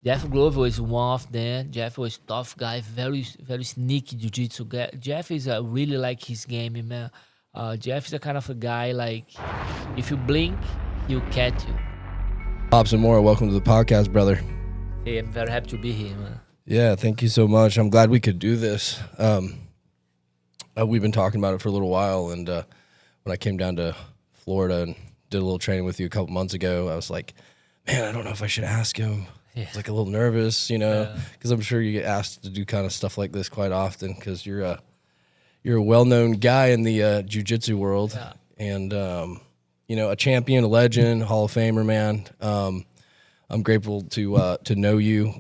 Jeff Glover was one of them. Jeff was tough guy, very sneaky jiu-jitsu guy. Jeff is really like his game, man. Jeff is a kind of a guy like if you blink, he'll catch you. Robson Moura, welcome to the podcast, brother. Hey, I'm very happy to be here, man. Yeah, thank you so much. I'm glad we could do this. We've been talking about it for a little while, and when I came down to Florida and did a little training with you a couple months ago, I was like, man, I don't know if I should ask him. I was like a little nervous, because I'm sure you get asked to do kind of stuff like this quite often because you're a well-known guy in the jiu-jitsu world, and a champion, a legend, Hall of Famer, man. I'm grateful to know you.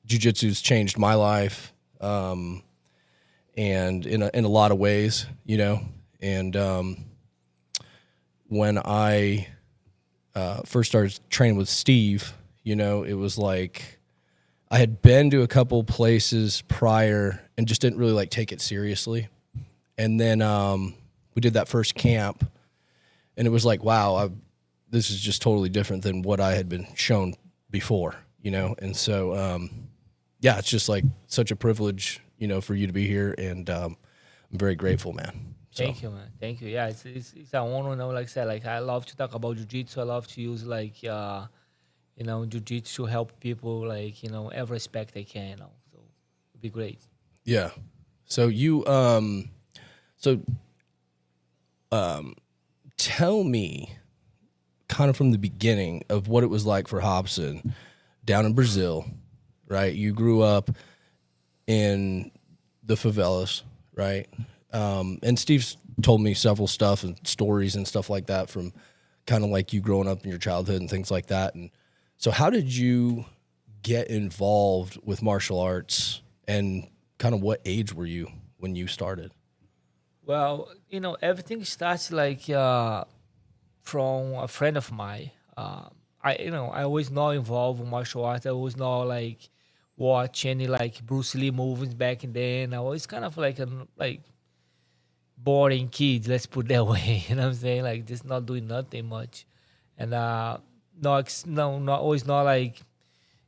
Jiu-jitsu's changed my life, and in a lot of ways, And when I first started training with Steve, it was like I had been to a couple places prior and just didn't really like take it seriously. And then we did that first camp, and it was like, wow, this is just totally different than what I had been shown before, And so, yeah, it's just like such a privilege, for you to be here, and I'm very grateful, man. So. Thank you, man. Thank you. Yeah, it's an honor. Like I said, like I love to talk about jiu-jitsu. I love to use jiu-jitsu to help people every aspect I can. So it'd be great. Yeah. So you tell me kind of from the beginning of what it was like for Robson down in Brazil, right? You grew up in the favelas, right? And Steve's told me several stuff and stories and stuff like that from kind of like you growing up in your childhood and things like that. And so how did you get involved with martial arts, and kind of what age were you when you started? Well, everything starts from a friend of mine. I always not involved in martial arts. I always not watch any Bruce Lee movies back in then. I was kind of like a boring kid, let's put that way. You know what I'm saying? Like just not doing nothing much, and not always not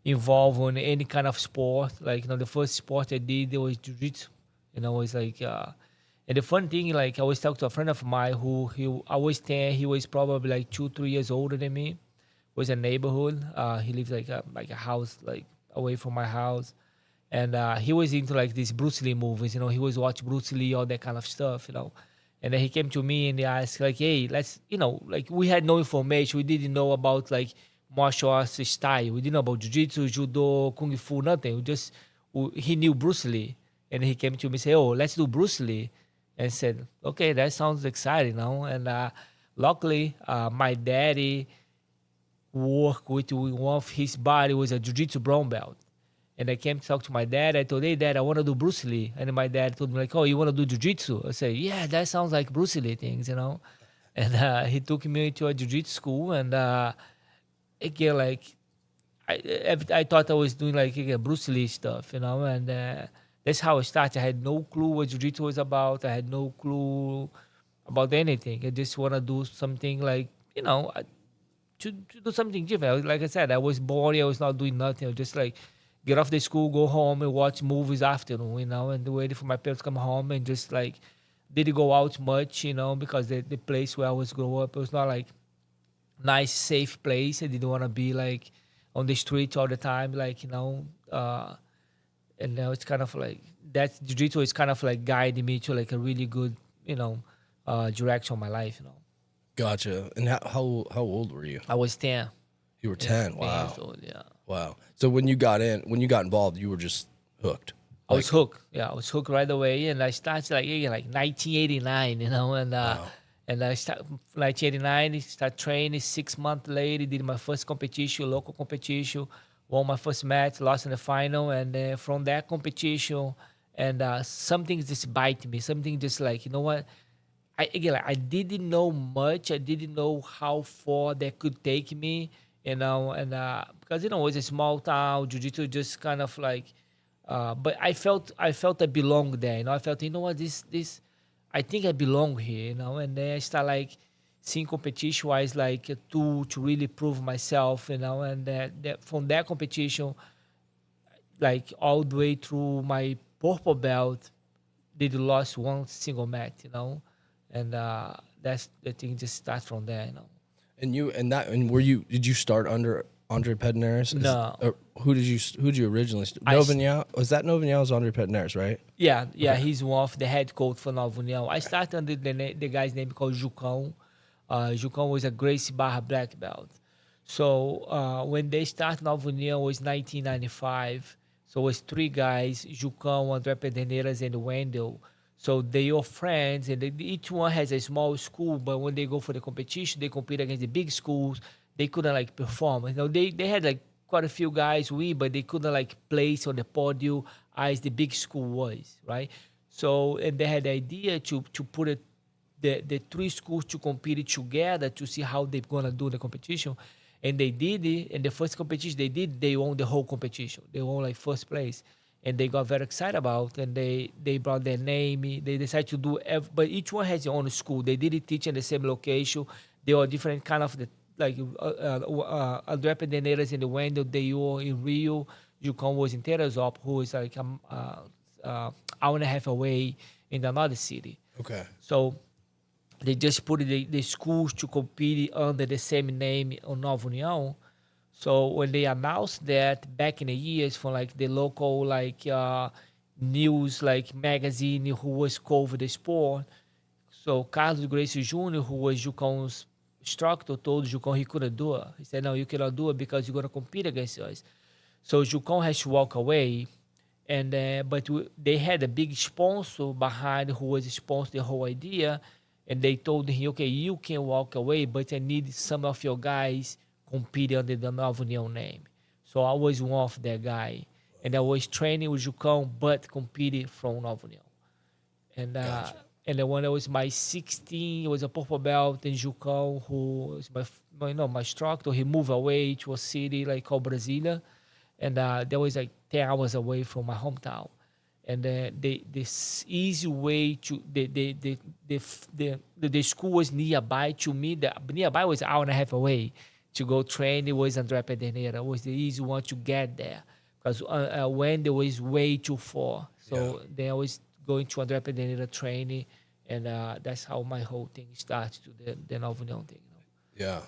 involved in any kind of sport. The first sport I did was jiu-jitsu. It's and the fun thing, I always talk to a friend of mine who I was 10. He was probably 2, 3 years older than me. Was a neighborhood. He lived like a house away from my house, and he was into these Bruce Lee movies. He was watch Bruce Lee, all that kind of stuff. And then he came to me and he asked hey, let's we had no information. We didn't know about martial arts style. We didn't know about jiu-jitsu, judo, kung fu, nothing. He knew Bruce Lee, and he came to me and said, oh, let's do Bruce Lee, and said, okay, that sounds exciting, And luckily, my daddy worked with one of his buddy was a jiu-jitsu brown belt. And I came to talk to my dad. I told, hey, Dad, I want to do Bruce Lee. And my dad told me, oh, you want to do jiu-jitsu? I said, yeah, that sounds like Bruce Lee things, And he took me to a jiu-jitsu school. And again, I thought I was doing Bruce Lee stuff, And that's how I started. I had no clue what jiu-jitsu was about. I had no clue about anything. I just want to do something to do something different. Like I said, I was bored. I was not doing nothing. I was just get off the school, go home and watch movies afternoon, and waiting for my parents to come home, and just didn't go out much, because the place where I was growing up, it was not nice, safe place. I didn't want to be on the streets all the time, and now it's kind of that jiu-jitsu is kind of guiding me to a really good, direction of my life, Gotcha. And how old were you? I was 10. You were 10. 10 Wow. years old, yeah. Wow. So when you got involved, you were just hooked. I was hooked. Yeah, I was hooked right away, and I started 1989, and Wow. and I started 1989. Start training. 6 months later, did my first competition, local competition. Won my first match, lost in the final, and from that competition, and something just bite me. Something just you know what? I didn't know much. I didn't know how far that could take me, and because it's a small town, jiu-jitsu just kind of but I felt I belonged there. I felt what this I think I belong here. And then I start seeing competition was like a tool to really prove myself, and that from that competition, like all the way through my purple belt, did lost one single match. And that's the thing. Just start from there. And were you? Did you start under Andre Pederneiras? No, Who did you originally? I s- Novignac, was that Novignac Andre Pederneiras, right? yeah, yeah. Okay. He's one of the head coach for Nova União. I started under the guy's name called Jucão. Jucão was a Gracie Barra black belt. So when they started Nova União was 1995. So it was three guys: Jucão, André Pederneiras, and Wendell. So they are friends, and each one has a small school. But when they go for the competition, they compete against the big schools. They couldn't like perform. They had like quite a few guys win, but they couldn't like place on the podium as the big school was, right? So and they had the idea to put the three schools to compete together to see how they're gonna do the competition. And they did it. And the first competition they did, they won the whole competition. They won like first place. And they got very excited about, and they brought their name. They decided to do, but each one has their own school. They didn't teach in the same location. They were different kind of like André Pederneiras in the Wendell. They were in Rio. Jucão was in Teresópolis, who is like hour and a half away in another city. Okay. So they just put the schools to compete under the same name on Nova União. So when they announced that back in the years from like the local like news like magazine who was cover the sport, so Carlos Gracie Jr., who was Jucão's instructor, told Jucão he couldn't do it. He said, "No, you cannot do it because you're gonna compete against us." So Jucão has to walk away, and they had a big sponsor behind who was sponsor the whole idea, and they told him, "Okay, you can walk away, but I need some of your guys competing under the Nova União name." So I was one of that guy, and I was training with Jucão, but competing from Nova União. And Gotcha. and then when I was my 16, it was a purple belt, and Jucão, who was my instructor, he moved away to a city like called Brasília, and that was like 10 hours away from my hometown. And this easy way to the school was nearby to me. The nearby was an hour and a half away to go train. It was André Pederneiras. It was the easy one to get there because when there was way too far. So then I was going to André Pederneiras training, and that's how my whole thing started to the Nova União thing. Yeah.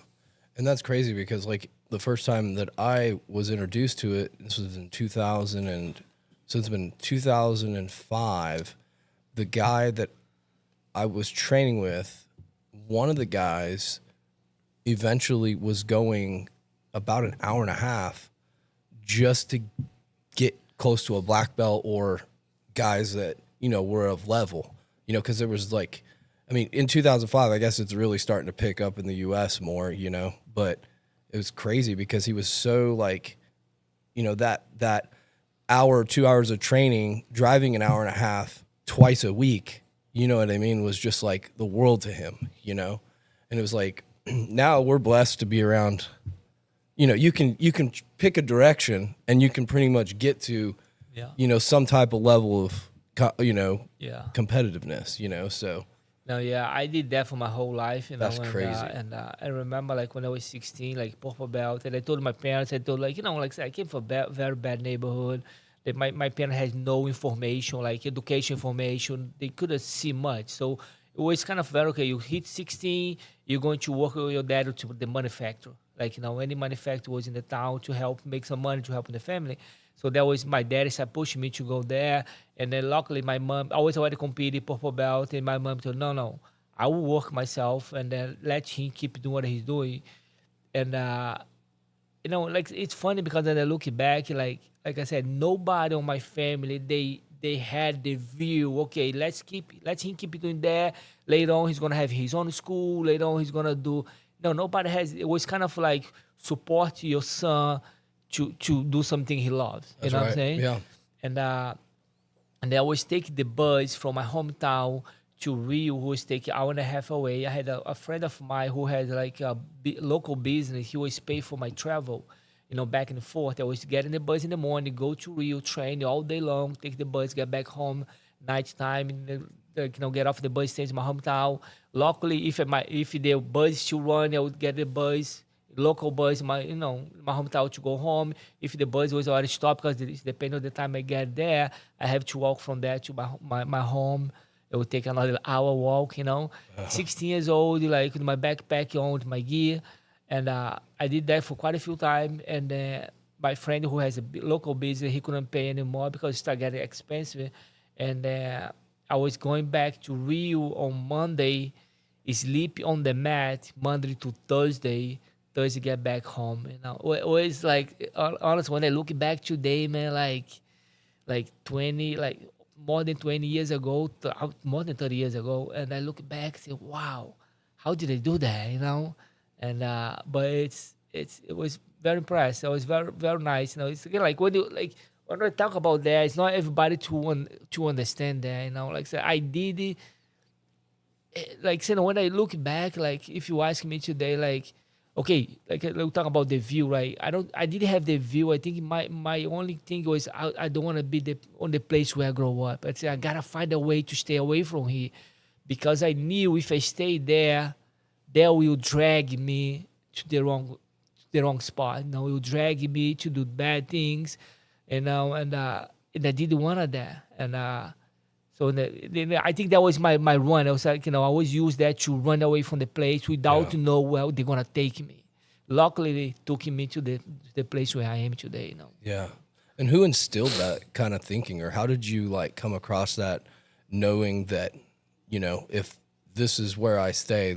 And that's crazy because like the first time that I was introduced to it, this was in 2000 and so it's been 2005. The guy that I was training with, one of the guys eventually was going about an hour and a half just to get close to a black belt or guys that, were of level, because there was like, I mean, in 2005, I guess it's really starting to pick up in the U.S. more, but it was crazy because he was so like, that hour, 2 hours of training, driving an hour and a half twice a week, you know what I mean, was just like the world to him, and it was like, now we're blessed to be around, you can pick a direction and you can pretty much get to, some type of level of, competitiveness, so. No, yeah, I did that for my whole life. That's crazy. And I remember, like, when I was 16, like, purple belt, and I told my parents, like, I came from a very bad neighborhood. That my parents had no information, like, education information. They couldn't see much. So it was kind of very, okay, you hit 16, you're going to work with your dad to the manufacturer. Like, any manufacturer was in the town to help make some money to help the family. So that was my dad started pushing me to go there. And then luckily my mom, I was already competing purple belt, and my mom told, no, I will work myself and then let him keep doing what he's doing. And, like it's funny because then I look back, like I said, nobody on my family, they had the view, okay, let him keep doing that. Later on, he's going to have his own school. Later on, he's going to do, no, nobody has, it was kind of like support your son to do something he loves. That's what right. I'm saying? Yeah. And I always take the bus from my hometown to Rio, who was taking an hour and a half away. I had a friend of mine who had like a local business. He always pay for my travel, back and forth. I was getting the bus in the morning, go to Rio, train all day long, take the bus, get back home, nighttime, and like, get off the bus station in my hometown. Luckily, if the bus still run, I would get the bus, local bus, my hometown to go home. If the bus was already stopped, because it's depending on the time I get there, I have to walk from there to my home. It would take another hour walk, 16 years old, like with my backpack on, with my gear. And I did that for quite a few times. And my friend who has a local business, he couldn't pay anymore because it started getting expensive. And I was going back to Rio on Monday, sleep on the mat Monday to Thursday. Thursday get back home. It was like, honestly, when I look back today, man, like 20, like more than 20 years ago, more than 30 years ago, and I look back and say, wow, how did I do that? And but it was very impressed. It was very very nice. It's again like when I talk about that, it's not everybody to understand that. Like I said, I did it. Like said, when I look back, like if you ask me today, like okay, like we talk about the view, right? I didn't have the view. I think my only thing was I don't want to be on the place where I grow up. I said I gotta find a way to stay away from here, because I knew if I stay there, they will drag me to the wrong spot. It will drag me to do bad things, and I didn't want that. And so I think that was my run. I was like, I always use that to run away from the place without know where they're gonna take me. Luckily, they took me to the place where I am today. Yeah. And who instilled that kind of thinking, or how did you like come across that, knowing that, if this is where I stay,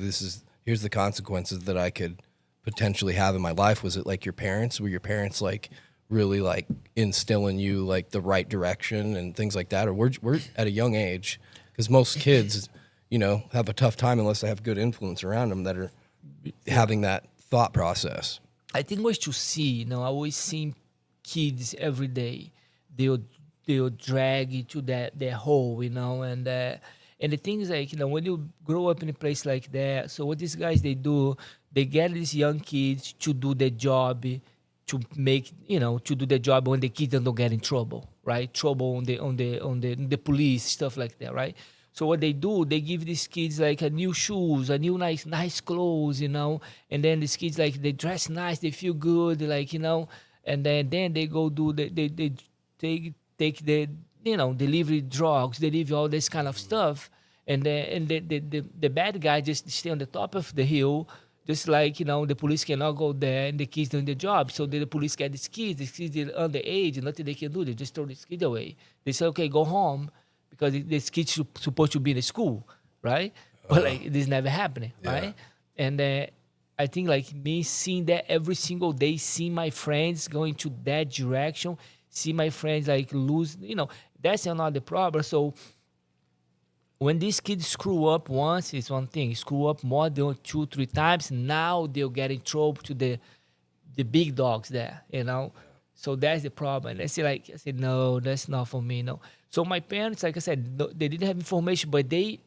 here's the consequences that I could potentially have in my life? Was it like your parents? Were your parents like really like instilling you like the right direction and things like that? Or we're at a young age, because most kids, have a tough time unless they have good influence around them that are having that thought process. I think it was to see, I always see kids every day. They'll drag you to that hole, and the thing is like, when you grow up in a place like that, so what these guys they do, they get these young kids to do the job, to make to do the job when the kids don't get in trouble, right? Trouble on the police, stuff like that, right? So what they do, they give these kids like a new shoes, a new nice clothes, and then these kids like they dress nice, they feel good, like and then they go do they take the delivery drugs, deliver all this kind of stuff, and the bad guy just stay on the top of the hill. Just like, the police cannot go there and the kids doing the job. So the police get these kids are underage, and nothing they can do. They just throw these kids away. They say, okay, go home, because this kid's supposed to be in the school, right? But like this never happening, right? And I think like me seeing that every single day, seeing my friends going to that direction, see my friends like lose, that's another problem. So when these kids screw up once, it's one thing. Screw up more than 2-3 times, now they'll get in trouble to the big dogs there, So that's the problem. And I said, no, that's not for me, no. So my parents, like I said, they didn't have information, but they'll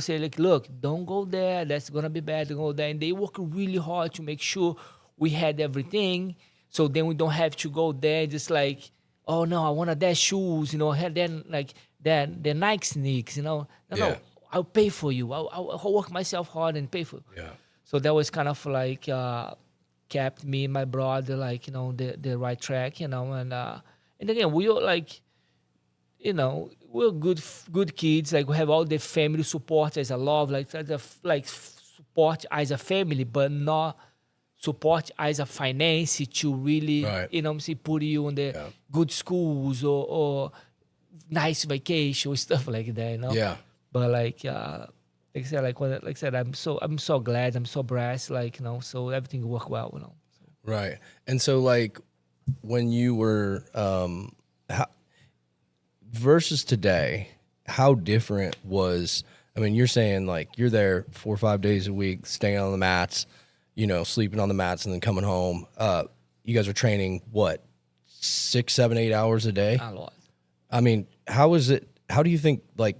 say like, look, don't go there. That's gonna be bad. Don't go there. And they work really hard to make sure we had everything, so then we don't have to go there just like, oh no, I wanted that shoes, then like the Nike sneaks, no, I'll pay for you. I'll work myself hard and pay for you. Yeah. So that was kind of like kept me and my brother like the right track, and again we are like we're good kids, like we have all the family support as a love, like support as a family, but not support as a finance to really put you in the good schools or nice vacation, stuff like that, Yeah. But like I said, I'm so glad, I'm so blessed, like so everything worked well, So. Right. And so like when you were versus today, how different was, I mean, you're saying like you're there 4 or 5 days a week, staying on the mats, sleeping on the mats and then coming home. You guys are training what, 6, 7, 8 hours a day? A lot. I mean, how is it? How do you think like,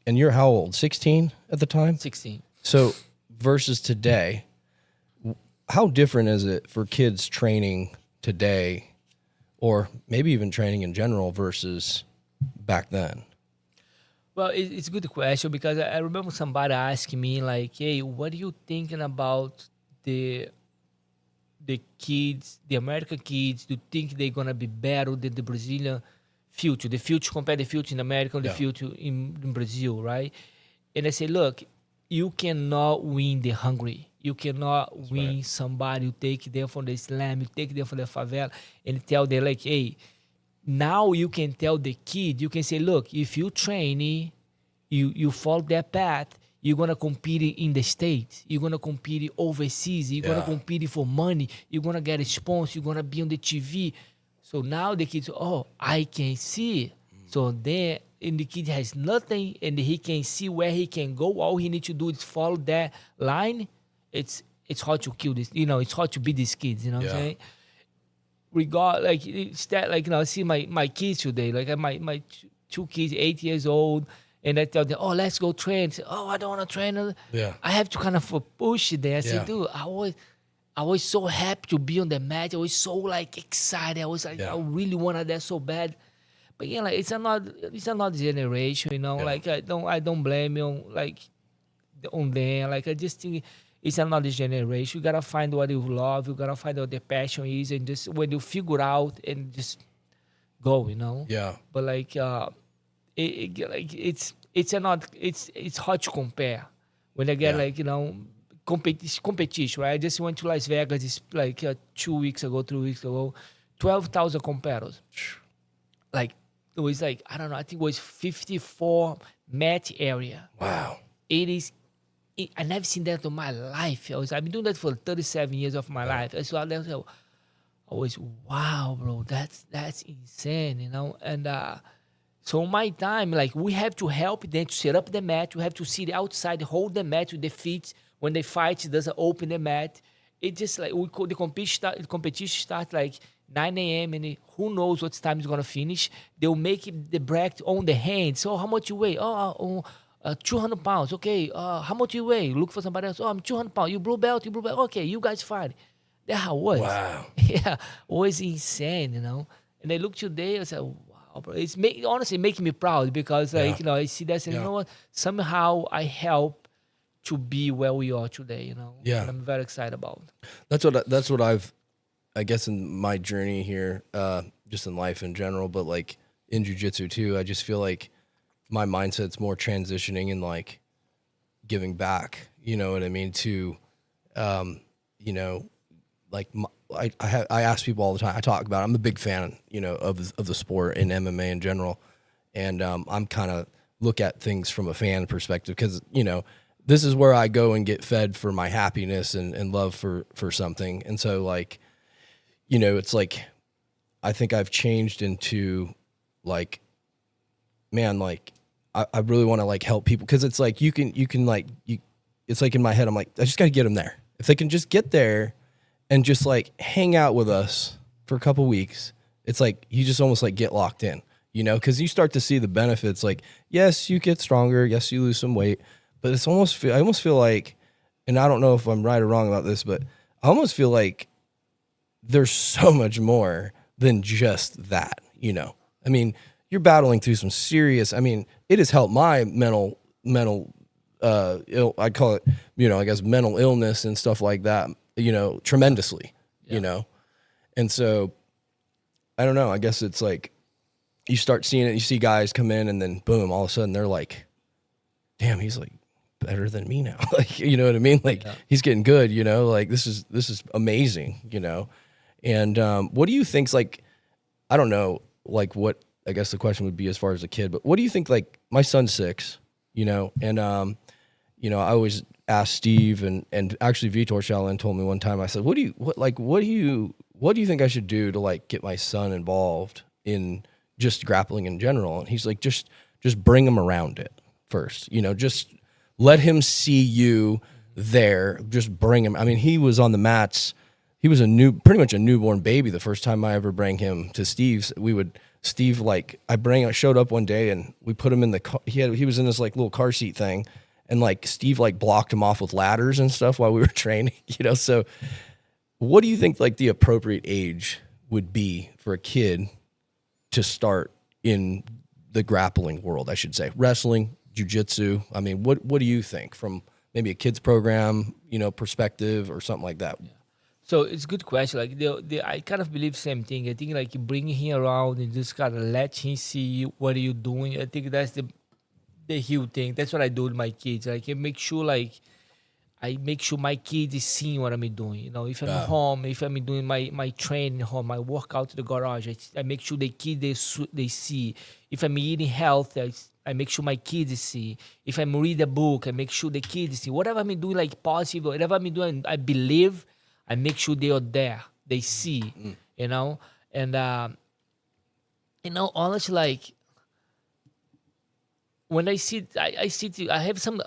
and you're how old? 16 at the time? 16. So versus today, how different is it for kids training today, or maybe even training in general versus back then? Well, it's a good question because I remember somebody asking me like, "Hey, what are you thinking about the the kids, the American kids? Do you think they're gonna be better than the Brazilian future? The future compare the future in America and the Yeah. future in Brazil, right?" And I say, "Look, you cannot win the hungry. You cannot That's right. win somebody who take them from the Islam, you take them from the favela, and tell them like, hey." Now you can tell the kid, you can say, look, if you train, you follow that path, you're gonna compete in the States, you're gonna compete overseas, you're gonna Yeah. compete for money, you're gonna get a sponsor, you're gonna be on the TV. So now the kids, oh, I can see. So then, and the kid has nothing, and he can see where he can go. All he needs to do is follow that line. It's hard to kill this, it's hard to beat these kids, you know what I'm Yeah. saying? Regard like it's that like I see my kids today, like my two kids 8 years old, and I tell them, oh, let's go train. Say, oh, I don't want to train. Yeah. I have to kind of push it there. I say, Yeah. dude, I was so happy to be on the mat. I was so like excited. I was like, Yeah. I really wanted that so bad. But yeah, like it's another generation, Yeah. like I don't blame you like on them. Like I just think it's another generation. You gotta find what you love. You gotta find what the passion is, and just when you figure out and just go. Yeah. But like like it's not it's hard to compare when I get Yeah. like competition. Right? I just went to Las Vegas like 2 weeks ago, 3 weeks ago, 12,000 competitors. Like it was like I don't know. I think it was 54 match area. Wow. It is. I never seen that in my life. I've been doing that for 37 years of my life. That's why I was wow, bro. That's insane. And so my time, like we have to help them to set up the mat. We have to sit outside, hold the mat with the feet. When they fight, it doesn't open the mat. It just like the competition start like 9 a.m. and who knows what time it's gonna finish. They'll make it the bracket on the hand. So how much you weigh? 200 pounds. Okay. How much you weigh? Look for somebody else. Oh, I'm 200 pounds. You blue belt. Okay, you guys fight. That's how it was. Wow. Yeah, was insane. And I look today, I said, wow, bro. Honestly making me proud because like, Yeah. I see that and Yeah. you know what? Somehow I help to be where we are today. Yeah. And I'm very excited about. That's what I guess in my journey here, just in life in general, but like in jiu-jitsu too, I just feel like my mindset's more transitioning and like giving back, you know what I mean? To, like I ask people all the time, I talk about, I'm a big fan, of the sport and MMA in general. And, I'm kind of look at things from a fan perspective because, this is where I go and get fed for my happiness and love for something. And so like, it's like, I think I've changed into like, man, like I really want to like help people. Cause it's like, you can like, it's like in my head, I'm like, I just got to get them there. If they can just get there and just like hang out with us for a couple weeks, it's like, you just almost like get locked in, cause you start to see the benefits. Like, yes, you get stronger. Yes, you lose some weight, but I almost feel like, and I don't know if I'm right or wrong about this, but I almost feel like there's so much more than just that, I mean, you're battling through some serious, it has helped my mental, I call it, I guess mental illness and stuff like that, tremendously, And so I don't know, I guess it's like you start seeing it, you see guys come in and then boom, all of a sudden they're like, damn, he's like better than me now. Like, you know what I mean? Like he's getting good, like this is amazing, And what do you think's like, I don't know, like what, I guess the question would be as far as a kid, but what do you think, like my son's 6, and, I always ask Steve and actually Vitor Shalin told me one time, I said, what do you think I should do to like get my son involved in just grappling in general? And he's like, just bring him around it first, just let him see you there. Just bring him. I mean, he was on the mats. He was pretty much a newborn baby the first time I ever bring him to Steve's. I showed up one day and we put him in the car. He was in this like little car seat thing, and like Steve like blocked him off with ladders and stuff while we were training. So what do you think like the appropriate age would be for a kid to start in the grappling world, I should say, wrestling, jiu-jitsu. I mean, what do you think from maybe a kids program, perspective or something like that? So it's a good question. Like I kind of believe same thing. I think like bringing him around and just kind of let him see what are you doing. I think that's the huge thing. That's what I do with my kids. Like I make sure my kids is seeing what I'm doing. If I'm home, if I'm doing my training home, my workout to the garage, I make sure the kids they see. If I'm eating health, I make sure my kids see. If I'm reading a book, I make sure the kids see. Whatever I'm doing, like positive, whatever I'm doing, I believe. I make sure they are there. They see, And honestly, like when I see,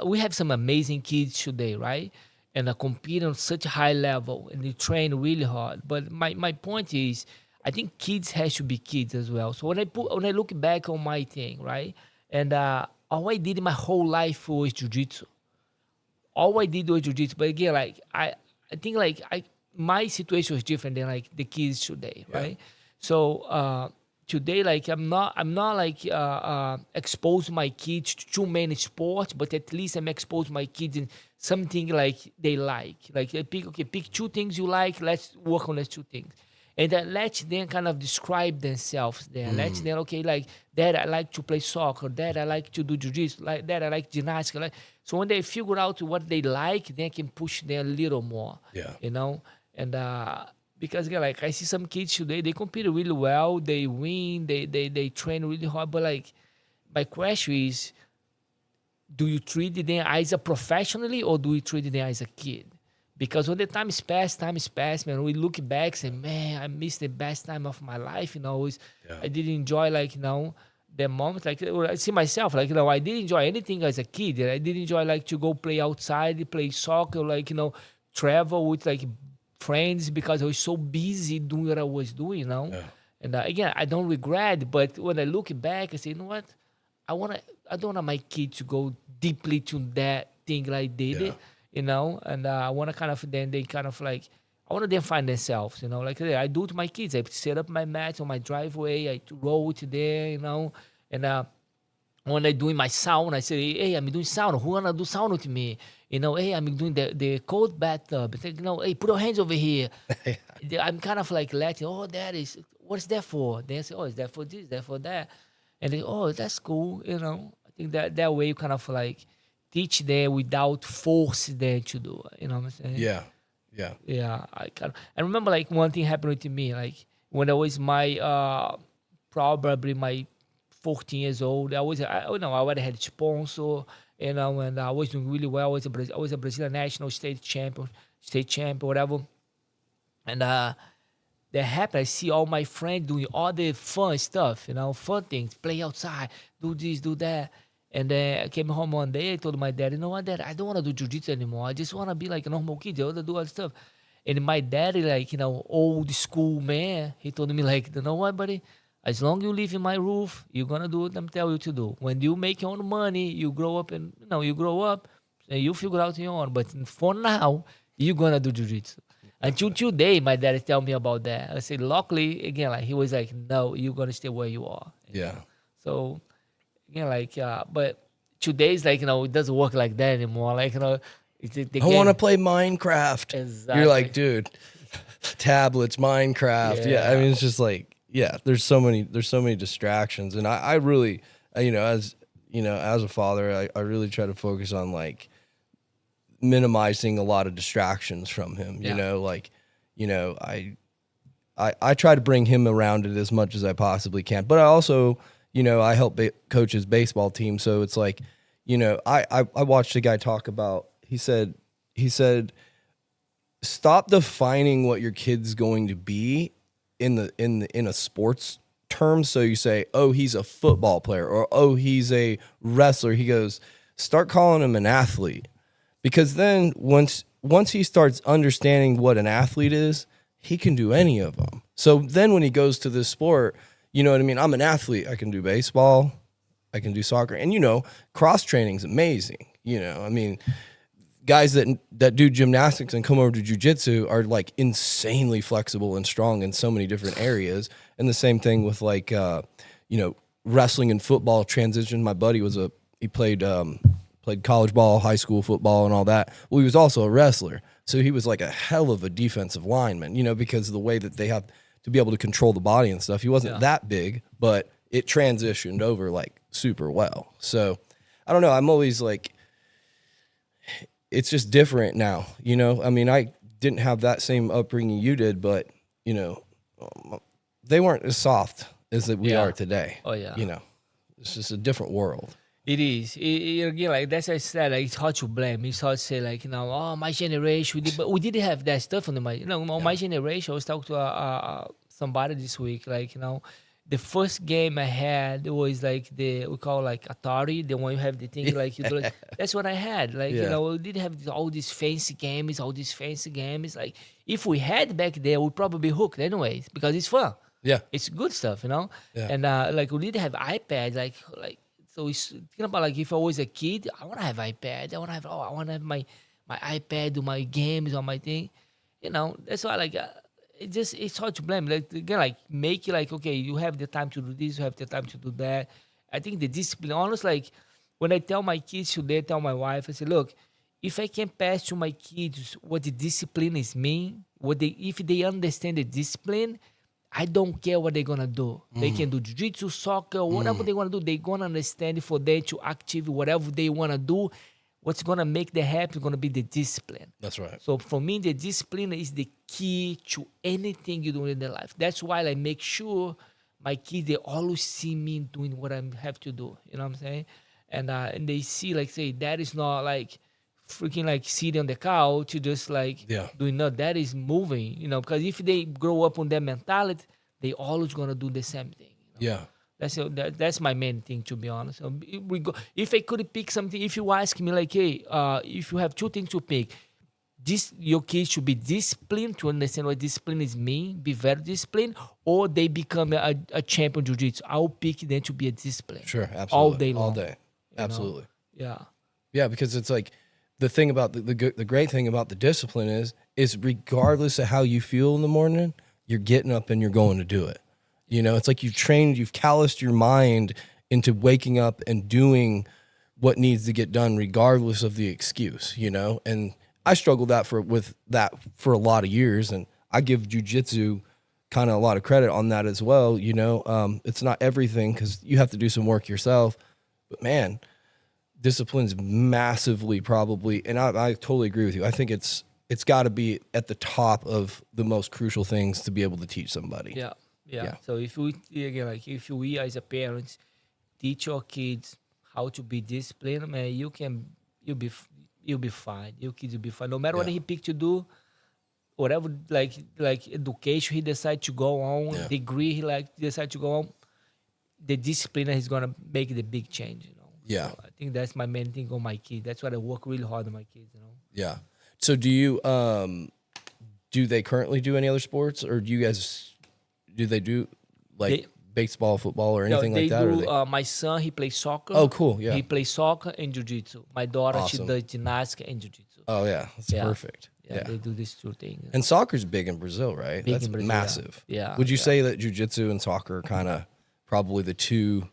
we have some amazing kids today, right? And I compete on such a high level, and they train really hard. But my point is, I think kids has to be kids as well. So when I look back on my thing, right, and all I did my whole life was jiu-jitsu. All I did was jiu-jitsu. But again, like I think like my situation was different than like the kids today, right? So today, like I'm not like exposing my kids to too many sports, but at least I'm exposing my kids in something like they like. Like pick two things you like. Let's work on those two things, and then let them kind of describe themselves. Then let them like Dad, I like to play soccer. Dad, I like to do jiu-jitsu. Like Dad, I like gymnastics. So when they figure out what they like, they can push them a little more. And because again, like I see some kids today, they compete really well, they win, they train really hard. But like my question is, do you treat them as a professionally or do you treat them as a kid? Because when the time is past, man, we look back and say, man, I missed the best time of my life. I didn't enjoy the moment. Like I see myself, like I didn't enjoy anything as a kid. I didn't enjoy like to go play outside, play soccer, travel with like friends because I was so busy doing what I was doing, And again, I don't regret, but when I look back, I say, you know what? I don't want my kids to go deeply to that thing like I did, And I want to kind of they kind of like I want them to find themselves, Like I do to my kids. I set up my mat on my driveway. I roll to there, And when I'm doing my sauna, I say, hey, I'm doing sauna. Who wanna do sauna with me? Hey, I'm doing the cold bathtub. Hey, put your hands over here. I'm kind of like letting, what's that for? They say, is that for this, that for that? And they, that's cool, I think that way you kind of like teach them without forcing them to do it. You know what I'm saying? Yeah. Yeah, I remember like one thing happened to me, like when I was probably my 14 years old. I already had a sponsor, and I was doing really well. I was a Brazilian national state champion, whatever. And that happened. I see all my friends doing all the fun stuff, fun things, play outside, do this, do that. And then I came home one day. I told my dad, you know what, Dad, I don't want to do jiu-jitsu anymore. I just want to be like a normal kid. I want to do all that stuff. And my daddy, like, old school man, he told me, like, you know what, buddy? As long as you live in my roof, you're going to do what I'm telling you to do. When you make your own money, you grow up and, you figure out your own. But for now, you're going to do jiu-jitsu. Until today, my dad tell me about that. I said, luckily, again, like, he was like, no, you're going to stay where you are. Yeah. So, again, like, but today's like, it doesn't work like that anymore. Like, I want to play Minecraft. Exactly. You're like, dude, tablets, Minecraft. Yeah. I mean, it's just like, there's so many distractions. And I really, as a father, I really try to focus on like minimizing a lot of distractions from him, I try to bring him around it as much as I possibly can, but I also, I help coach his baseball team. So it's like, I watched a guy talk about, he said, stop defining what your kid's going to be in a sports term. So you say, oh, he's a football player, or, oh, he's a wrestler. He goes, start calling him an athlete. Because then once he starts understanding what an athlete is, he can do any of them. So then when he goes to this sport, you know what I mean? I'm an athlete. I can do baseball. I can do soccer. And, cross training is amazing. I mean, guys that do gymnastics and come over to jiu-jitsu are like insanely flexible and strong in so many different areas. And the same thing with like, wrestling and football transitioned. My buddy he played college ball, high school football, and all that. Well, he was also a wrestler, so he was like a hell of a defensive lineman, because of the way that they have to be able to control the body and stuff. He wasn't that big, but it transitioned over like super well. So I don't know. I'm always like, it's just different now, I mean, I didn't have that same upbringing you did, but they weren't as soft as that we are today. Oh yeah. It's just a different world. It is. Again, like that's what I said. Like it's hard to blame. It's hard to say, like, oh, my generation. But we didn't have that stuff on my, my generation. I was talking to somebody this week. Like, the first game I had was like we call like Atari. The one you have the thing like you do. Like, that's what I had. Like we didn't have all these fancy games. Like if we had back there, we'd probably be hooked anyways because it's fun. Yeah, it's good stuff, Yeah. And like we didn't have iPads. Like. So it's thinking about like if I was a kid, I want to have iPad. I want to have my iPad, do my games on my thing. That's why like it's hard to blame. Like again, like make it like okay, you have the time to do this, you have the time to do that. I think the discipline. Honestly, like when I tell my kids today, tell my wife, I say, look, if I can pass to my kids what the discipline is mean, if they understand the discipline. I don't care what they're gonna do. They can do jiu-jitsu, soccer, whatever they wanna do. They're gonna understand for them to achieve whatever they wanna do. What's gonna make them happy is gonna be the discipline. That's right. So for me, the discipline is the key to anything you do in their life. That's why I make sure my kids, they always see me doing what I have to do. You know what I'm saying? And they see, like, say, that is not like freaking like sitting on the couch, just like doing nothing. That is moving, because if they grow up on that mentality, they always gonna do the same thing. Yeah. That's my main thing, to be honest. So if I could pick something, if you ask me like, hey, if you have two things to pick, your kids should be disciplined to understand what discipline is mean, be very disciplined, or they become a champion jiu-jitsu. I'll pick them to be a discipline. Sure, absolutely. All day long. All day. Absolutely. Yeah. Yeah, because it's like the thing about the great thing about the discipline is regardless of how you feel in the morning, you're getting up and you're going to do it. It's like you've calloused your mind into waking up and doing what needs to get done regardless of the excuse, And I struggled with that for a lot of years, and I give jiu-jitsu kind of a lot of credit on that as well, It's not everything because you have to do some work yourself, but man, discipline's massively probably, and I totally agree with you. I think it's got to be at the top of the most crucial things to be able to teach somebody. Yeah. So if we as a parents teach our kids how to be disciplined, man, you'll be fine. Your kids will be fine. No matter what he pick to do, whatever like education he decide to go on, degree he decide to go on, the discipline is gonna make the big change. Yeah. So I think that's my main thing on my kids. That's why I work really hard on my kids. Yeah. So do you do they currently do any other sports, or do they do like baseball, football, or anything like that? My son, he plays soccer. Oh, cool. Yeah. He plays soccer and jiu-jitsu. My daughter, she does gymnastics and jiu-jitsu. Oh yeah, that's perfect. Yeah, they do these two things. And soccer's big in Brazil, right? That's Brazil, massive. Yeah. Would you say that jiu-jitsu and soccer are kind of probably the two?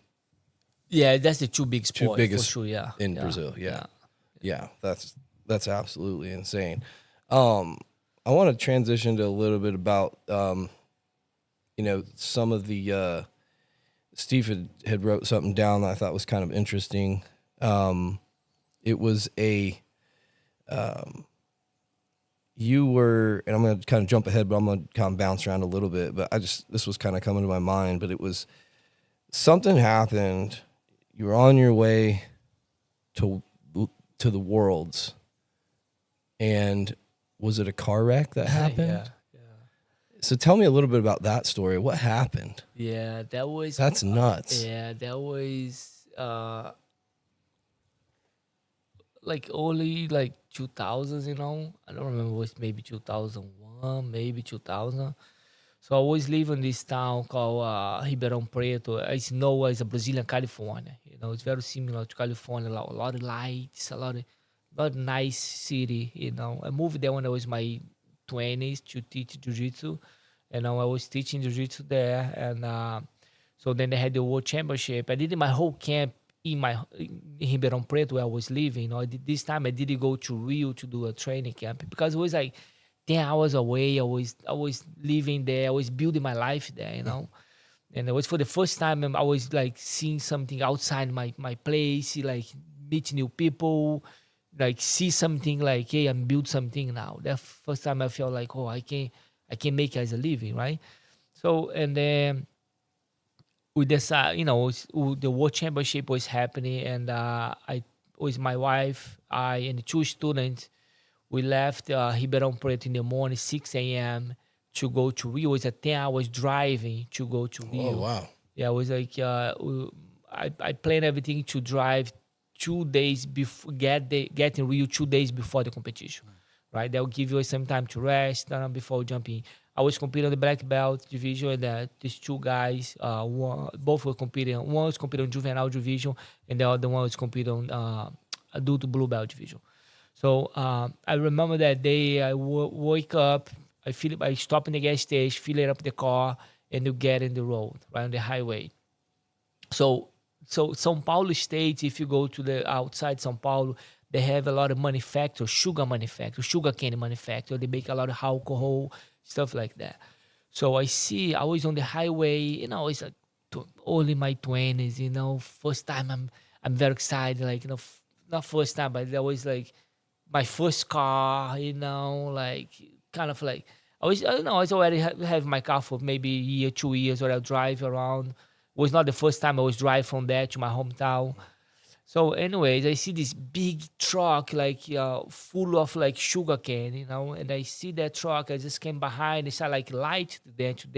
Yeah, that's the two big sports biggest for sure. Yeah, in Brazil. Yeah. That's absolutely insane. I want to transition to a little bit about some of the Steve had wrote something down that I thought was kind of interesting. It was you were, and I'm going to kind of jump ahead, but I'm going to kind of bounce around a little bit. But this was kind of coming to my mind. But it was something happened. You were on your way to the Worlds, and was it a car wreck that happened? Yeah. So tell me a little bit about that story. What happened? Yeah, that's nuts. Yeah, that was like early 2000s, I don't remember, it was maybe 2001, maybe 2000. So I was living in this town called Ribeirão Preto. It's known as a Brazilian California. It's very similar to California. A lot of lights, a lot of nice city. I moved there when I was my 20s to teach jiu-jitsu. I was teaching jiu-jitsu there. And So then they had the World Championship. I did my whole camp in Ribeirão Preto where I was living. This time I didn't go to Rio to do a training camp because it was like 10 hours away. I was living there. I was building my life there, And it was for the first time I was like seeing something outside my place, like meet new people, like see something like, hey, I'm build something now. That first time I felt like, oh, I can make it as a living, right? So and then we decided, the World Championship was happening, and I with my wife, I and two students, we left Ribeirão Preto in the morning, 6 a.m. to go to Rio. It was a 10 hours driving to go to Rio. Oh, wow. Yeah, it was like I planned everything to drive 2 days before get in Rio 2 days before the competition, right? That will give you some time to rest before jumping. I was competing on the black belt division, and these two guys, both were competing. One was competing on juvenile division, and the other one was competing on adult blue belt division. So I remember that day. I wake up. I stop in the gas station, fill up the car, and you get in the road, right on the highway. So São Paulo State, if you go to the outside São Paulo, they have a lot of sugar cane manufacturer. They make a lot of alcohol, stuff like that. So I was on the highway, it's like only my 20s, first time I'm very excited, like, not first time, but that was like my first car, like kind of like I don't know, I was already have my car for maybe a year, 2 years, or I'll drive around. It was not the first time I was driving from there to my hometown. So, anyways, I see this big truck, like full of like sugar cane, and I see that truck. I just came behind. It's like light there to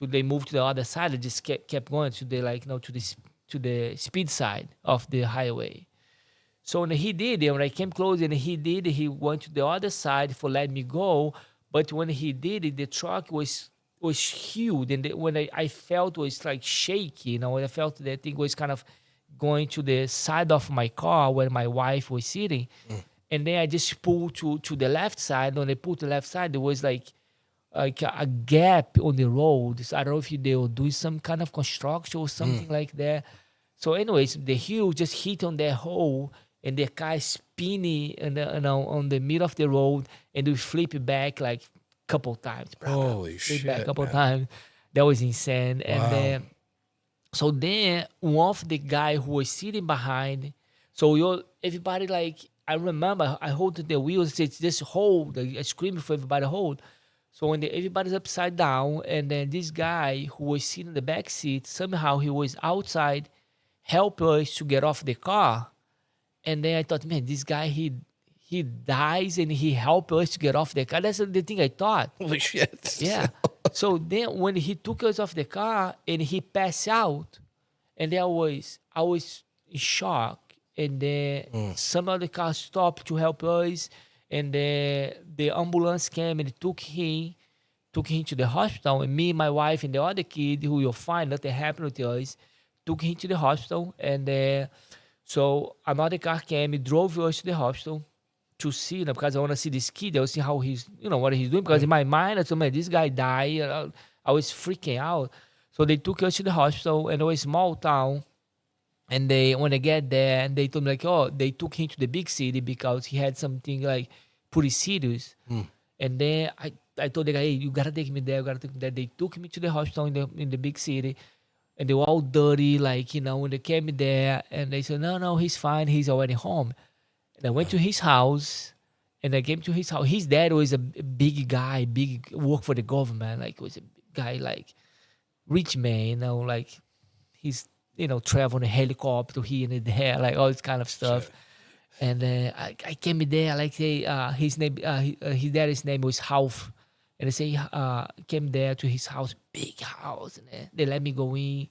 they move to the other side. I just kept going to the to the speed side of the highway. So when he did it, when I came close and he went to the other side for let me go. But when he did it, the truck was huge, and when I felt it was like shaky, I felt that thing was kind of going to the side of my car where my wife was sitting. And then I just pulled to the left side. When I pulled to the left side, there was like a gap on the road. So I don't know if they were doing some kind of construction or something like that. So anyways, the heel just hit on that hole, and the car spinning on the middle of the road, and we flip back like a couple times. Holy flip shit, back a couple man. times. That was insane. And Wow. then so then one of the guy who was sitting behind, so everybody, like, I remember I hold the wheels, it's just hold, I screaming for everybody to hold. So when everybody's upside down, and then this guy who was sitting in the back seat, somehow he was outside, help us to get off the car. And then I thought, man, this guy, he dies and he helped us to get off the car. That's the thing I thought. Holy shit. Yeah. So then when he took us off the car and he passed out, and then I was in shock. And then some of the cars stopped to help us, and the ambulance came and took him to the hospital. And me, my wife, and the other kid, who you'll find nothing happened to us, took him to the hospital. And so another car came, drove us to the hospital to see, because I want to see this kid. I want to see how he's, what he's doing. Because in my mind, I thought, man, this guy died. I was freaking out. So they took us to the hospital, and it was a small town. And when they get there, and they told me, like, oh, they took him to the big city because he had something like pretty serious. And then I told the guy, hey, you gotta take me there. They took me to the hospital in the big city, and they were all dirty, like, when they came there, and they said, no, he's fine. He's already home. And I went to his house, and I came to his house. His dad was a big guy, work for the government. Like, was a guy, like, rich man, like, he's, travel on a helicopter here and there, like all this kind of stuff. Shit. And I came in there, like, say, his name, his dad's name was Ralph. And I say, came there to his house, big house, and they let me go in.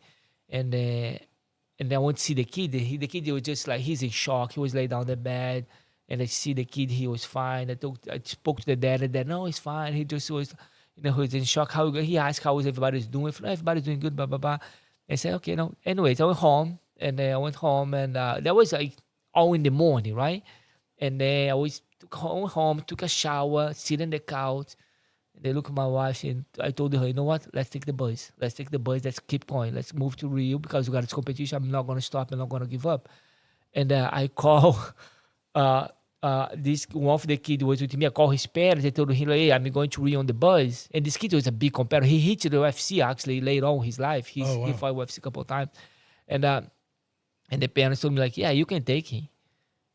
And I went to see the kid. The kid was just like, he's in shock. He was laid down the bed, and I see the kid, he was fine. I spoke to the dad, and no, he's fine. He just was, he was in shock. He asked how everybody's doing. No, everybody's doing good, blah, blah, blah. I said, okay, no. Anyways, I went home, and that was like all in the morning, right? And then I was home, took a shower, sit on the couch, And they look at my wife, and I told her, you know what? Let's take the bus. Let's take the bus. Let's keep going. Let's move to Rio because we got this competition. I'm not going to stop. I'm not going to give up. And I call this one of the kids was with me. I called his parents. I told him, hey, I'm going to Rio on the bus. And this kid was a big competitor. He hit the UFC actually later on in his life. He fought UFC a couple of times. And the parents told me, like, yeah, you can take him.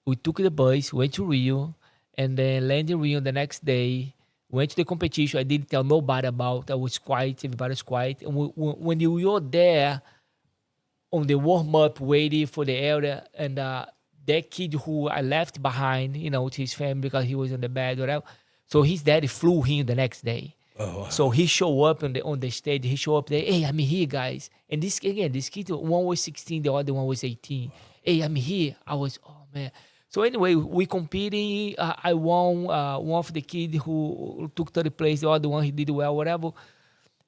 We took the bus, went to Rio, and then landed in Rio the next day. Went to the competition. I didn't tell nobody about. I was quiet. Everybody was quiet. And when you were there on the warm-up waiting for the area, and that kid who I left behind, with his family because he was in the bed, whatever. So his daddy flew him the next day. Oh, wow. So he showed up on the stage. He showed up there. Hey, I'm here, guys. And this kid, one was 16, the other one was 18. Hey, I'm here. I was, oh man. So anyway, we competing. I won. One of the kids who took third place, the other one he did well, whatever.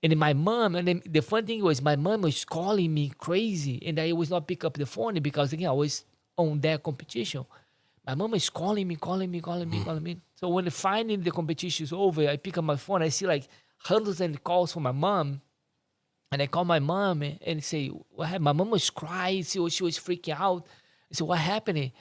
And then my mom, and then the fun thing was my mom was calling me crazy, and I was not pick up the phone because again I was on that competition. My mom is calling me. So when finally the competition is over, I pick up my phone. I see like hundreds of calls from my mom, and I call my mom and say, "What happened?" My mom was crying. She was freaking out. I said, "What happened?"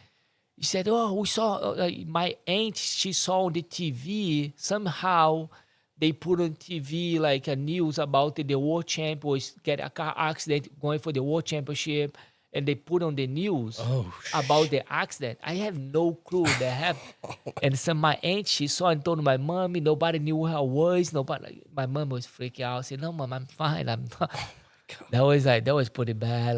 He said, "Oh, we saw my aunt. She saw on the TV somehow." They put on TV like a news about the world champ was get a car accident going for the world championship, and they put on the news about the accident. I have no clue they have. And so my aunt, she saw and told my mommy. Nobody knew where I was. My mom was freaking out. I said, "No, mom, I'm fine. I'm not." That was pretty bad,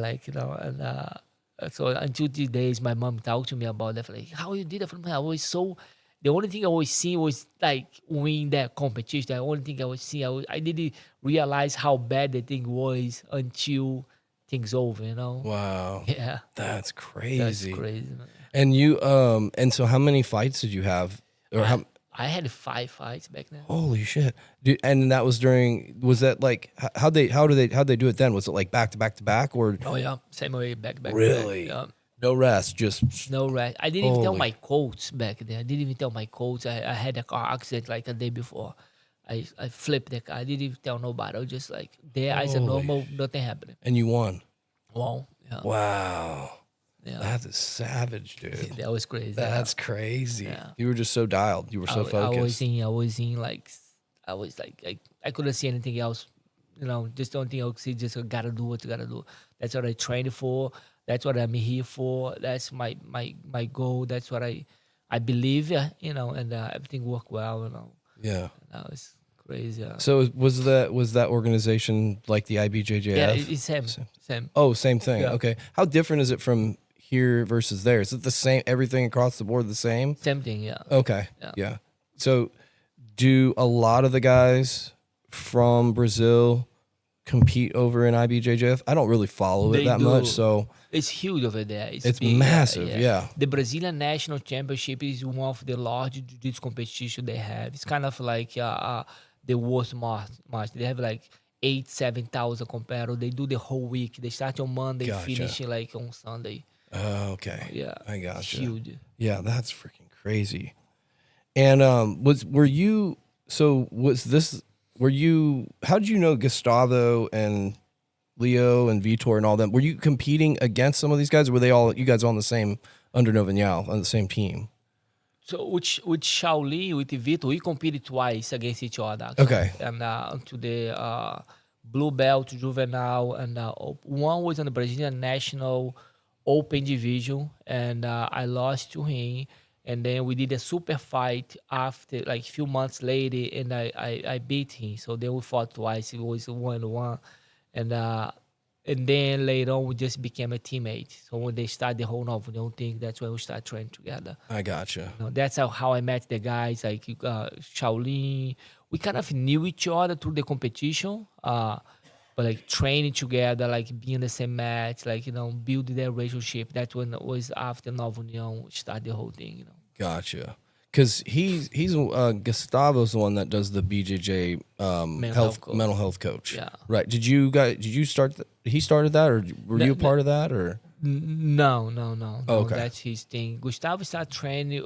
and so until these days, my mom talked to me about that. Like, how you did it for me? I was so. The only thing I was seeing was like win that competition. The only thing I was seeing, I didn't realize how bad the thing was until things over. Wow. Yeah. That's crazy. That's crazy, man. And you, and so how many fights did you have? I had 5 fights back then. Holy shit! Dude, and that was was that like how'd they do it then? Was it like back to back to back or? Oh yeah, same way back. Really? Yeah. No rest, just no rest. I didn't even tell my coach back then. I didn't even tell my coach. I had a car accident like a day before. I flipped the car. I didn't even tell nobody. I was just like there as a normal, nothing happening. And you won. Wow. Yeah. Wow. Yeah. That is savage, dude. That was crazy. That's crazy. Yeah. You were just so dialed. You were so focused. I was I couldn't see anything else. Just the only thing I could see, just gotta do what you gotta do. That's what I trained for. That's what I'm here for. That's my goal. That's what I believe, and everything worked well, Yeah. That was crazy. Yeah. So was that organization like the IBJJF? Yeah, it's same. Oh, same thing. Yeah. Okay. How different is it from here versus there? Is it the same? Everything across the board the same? Same thing, yeah. Okay. Yeah. So do a lot of the guys from Brazil compete over in IBJJF? I don't really follow it that much, so it's huge over there. It's big, massive, yeah. The Brazilian National Championship is one of the largest jiu-jitsu competitions they have. It's kind of like the worst match. They have like 7,000 competitors. They do the whole week. They start on Monday, finish like on Sunday. Oh, okay. Yeah, I gotcha. It's huge. Yeah, that's freaking crazy. And how did you know Gustavo and Leo and Vitor and all them? Were you competing against some of these guys, or were you guys all on the same under Novignal on the same team? So with Shaolin, with Vitor, we competed twice against each other. Actually. Okay. And to the blue belt juvenile, and one was on the Brazilian National Open Division, and I lost to him. And then we did a super fight after, like a few months later, and I beat him. So then we fought twice. It was 1-1. And then later on, we just became a teammate. So when they start the whole Novo thing, that's when we start training together. I gotcha. That's how I met the guys, like Shaolin. We kind of knew each other through the competition, but like training together, like being in the same match, like, build their relationship. That's when it was after Novo União start the whole thing, Gotcha. Because he's Gustavo's the one that does the BJJ mental health coach. Yeah. Right. Did you start? He started that, or were you a part of that, or? No. Okay. That's his thing. Gustavo started training.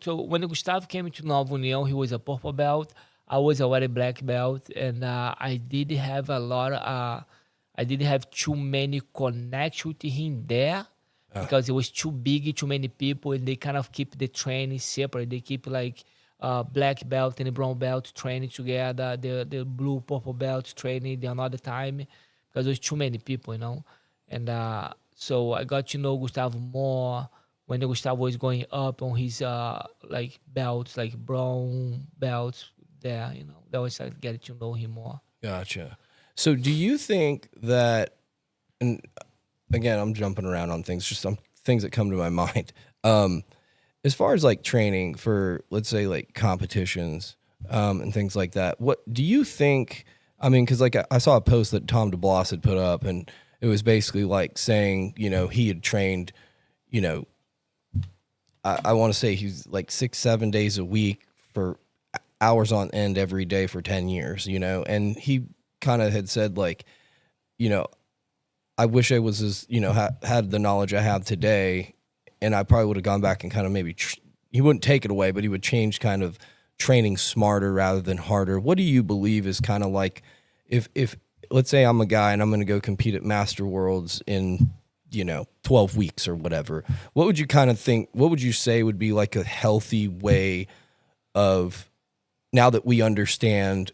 So when Gustavo came to Nova União, he was a purple belt. I was already black belt, and I did have a lot. I didn't have too many connection with him there because it was too big, too many people, and they kind of keep the training separate. They keep like black belt and the brown belt training together, the blue purple belt training the another time because there's too many people, And so I got to know Gustavo more when the Gustavo was going up on his like belts, like brown belts there, That was like getting to know him more. Gotcha. So do you think that, and again, I'm jumping around on things, just some things that come to my mind. As far as like training for, let's say, like competitions and things like that, what do you think? I mean, because like I saw a post that Tom DeBlas had put up, and it was basically like saying, he had trained, I want to say he's like 6-7 days a week for hours on end every day for 10 years, and he kind of had said like, I wish I was as, had the knowledge I have today, and I probably would have gone back and kind of maybe, he wouldn't take it away, but he would change kind of training smarter rather than harder. What do you believe is kind of like, if let's say I'm a guy and I'm going to go compete at Master Worlds in, 12 weeks or whatever, what would you kind of think, what would you say would be like a healthy way of, now that we understand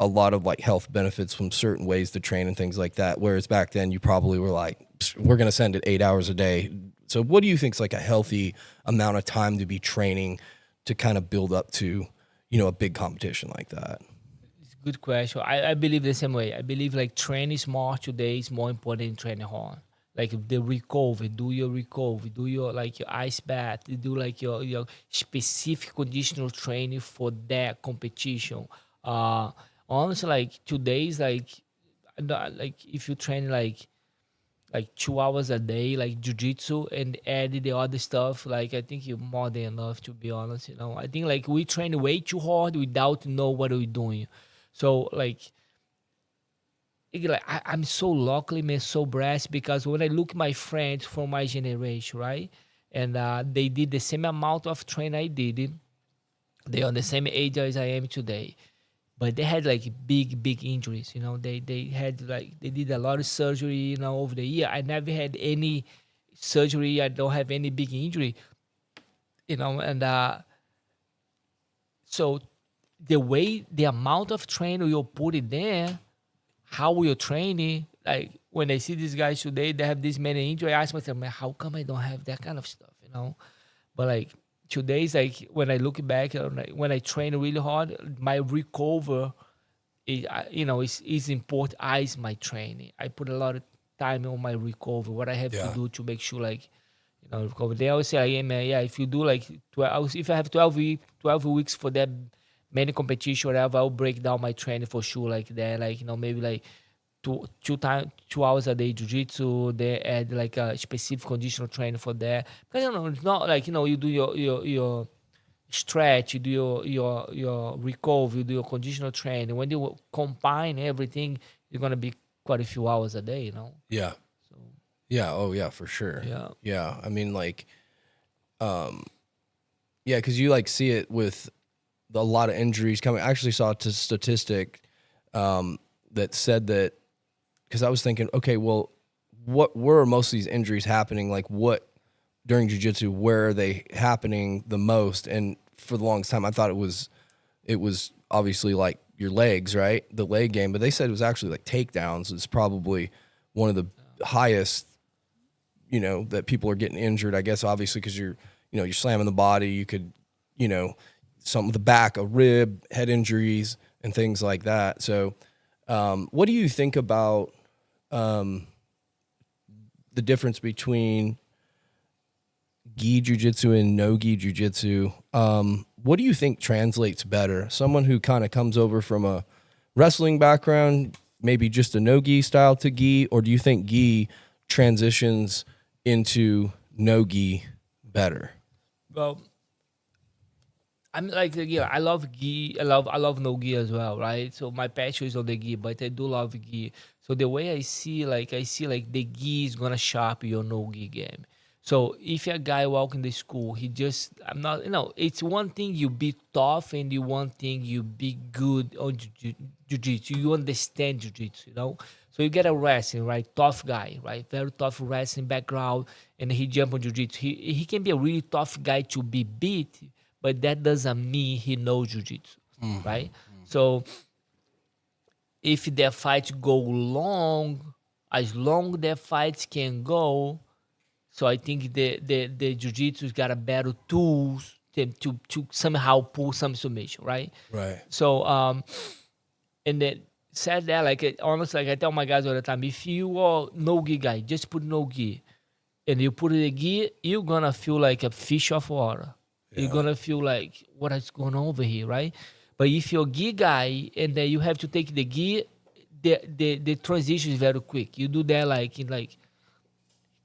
a lot of like health benefits from certain ways to train and things like that, whereas back then you probably were like, we're going to send it 8 hours a day. So what do you think is like a healthy amount of time to be training to kind of build up to, a big competition like that? It's a good question. I believe the same way. I believe like training smart today is more important than training hard. Like the recovery, do your recovery, do your like your ice bath, do like your specific conditional training for that competition. Honestly, like today's like if you train like 2 hours a day, like jujitsu, and add the other stuff, like I think you're more than enough, to be honest. I think like we train way too hard without know what we're doing. So I'm so lucky, man, so blessed because when I look my friends from my generation, right, and they did the same amount of training I did, they on the same age as I am today, but they had like big injuries. They had like they did a lot of surgery. Over the year, I never had any surgery. I don't have any big injury. And so the amount of training you put in there, how you're training, like when I see these guys today, they have this many injuries. I ask myself, man, how come I don't have that kind of stuff? But like today's like when I look back, when I train really hard, my recover is important as my training. I put a lot of time on my recovery, what I have to do to make sure like recover. They always say, like, hey, man, yeah, if you do like 12, if I have 12 weeks for that many competition, whatever, I'll break down my training for sure, like that, like maybe like 2 hours a day jiu-jitsu, they add like a specific conditional training for that, because it's not like you do your stretch, you do your recovery, you do your conditional training. When you combine everything, you're gonna be quite a few hours a day. Yeah. So Yeah. Oh yeah, for sure. yeah. Yeah. I mean, like, yeah, because you like see it with a lot of injuries coming. I actually saw a statistic that said that, because I was thinking, okay, well, where are most of these injuries happening? Like, what during jiu-jitsu, where are they happening the most? And for the longest time, I thought it was obviously like your legs, right? The leg game, but they said it was actually like takedowns. It's probably one of the highest, that people are getting injured, I guess, obviously, because you're slamming the body. You could, some of the back, a rib, head injuries, and things like that. So, what do you think about the difference between gi jiu-jitsu and no gi jiu-jitsu? What do you think translates better? Someone who kind of comes over from a wrestling background, maybe just a no gi style to gi, or do you think gi transitions into no gi better? Well, I'm like, yeah, I love gi. I love no gi as well, right? So my passion is on the gi, but I do love gi. So the way I see like the gi is gonna sharpen your no gi game. So if a guy walk in the school, he just I'm not it's one thing you be tough and you one thing you be good on jiu-jitsu. You understand jiu-jitsu, So you get a wrestling, right? Tough guy, right? Very tough wrestling background, and he jump on jiu-jitsu. He can be a really tough guy to be beat, but that doesn't mean he knows jiu-jitsu, right? So if their fights go long, as long their fights can go, so I think the jiu-jitsu's got a better tools to somehow pull some submission, right? Right. So and then said that honestly, like I tell my guys all the time, if you are no gi guy, just put no gi, and you put the gi, you're gonna feel like a fish of water. You're gonna feel like what is going on over here, right? But if you're gi guy and then you have to take the gi, the transition is very quick. You do that in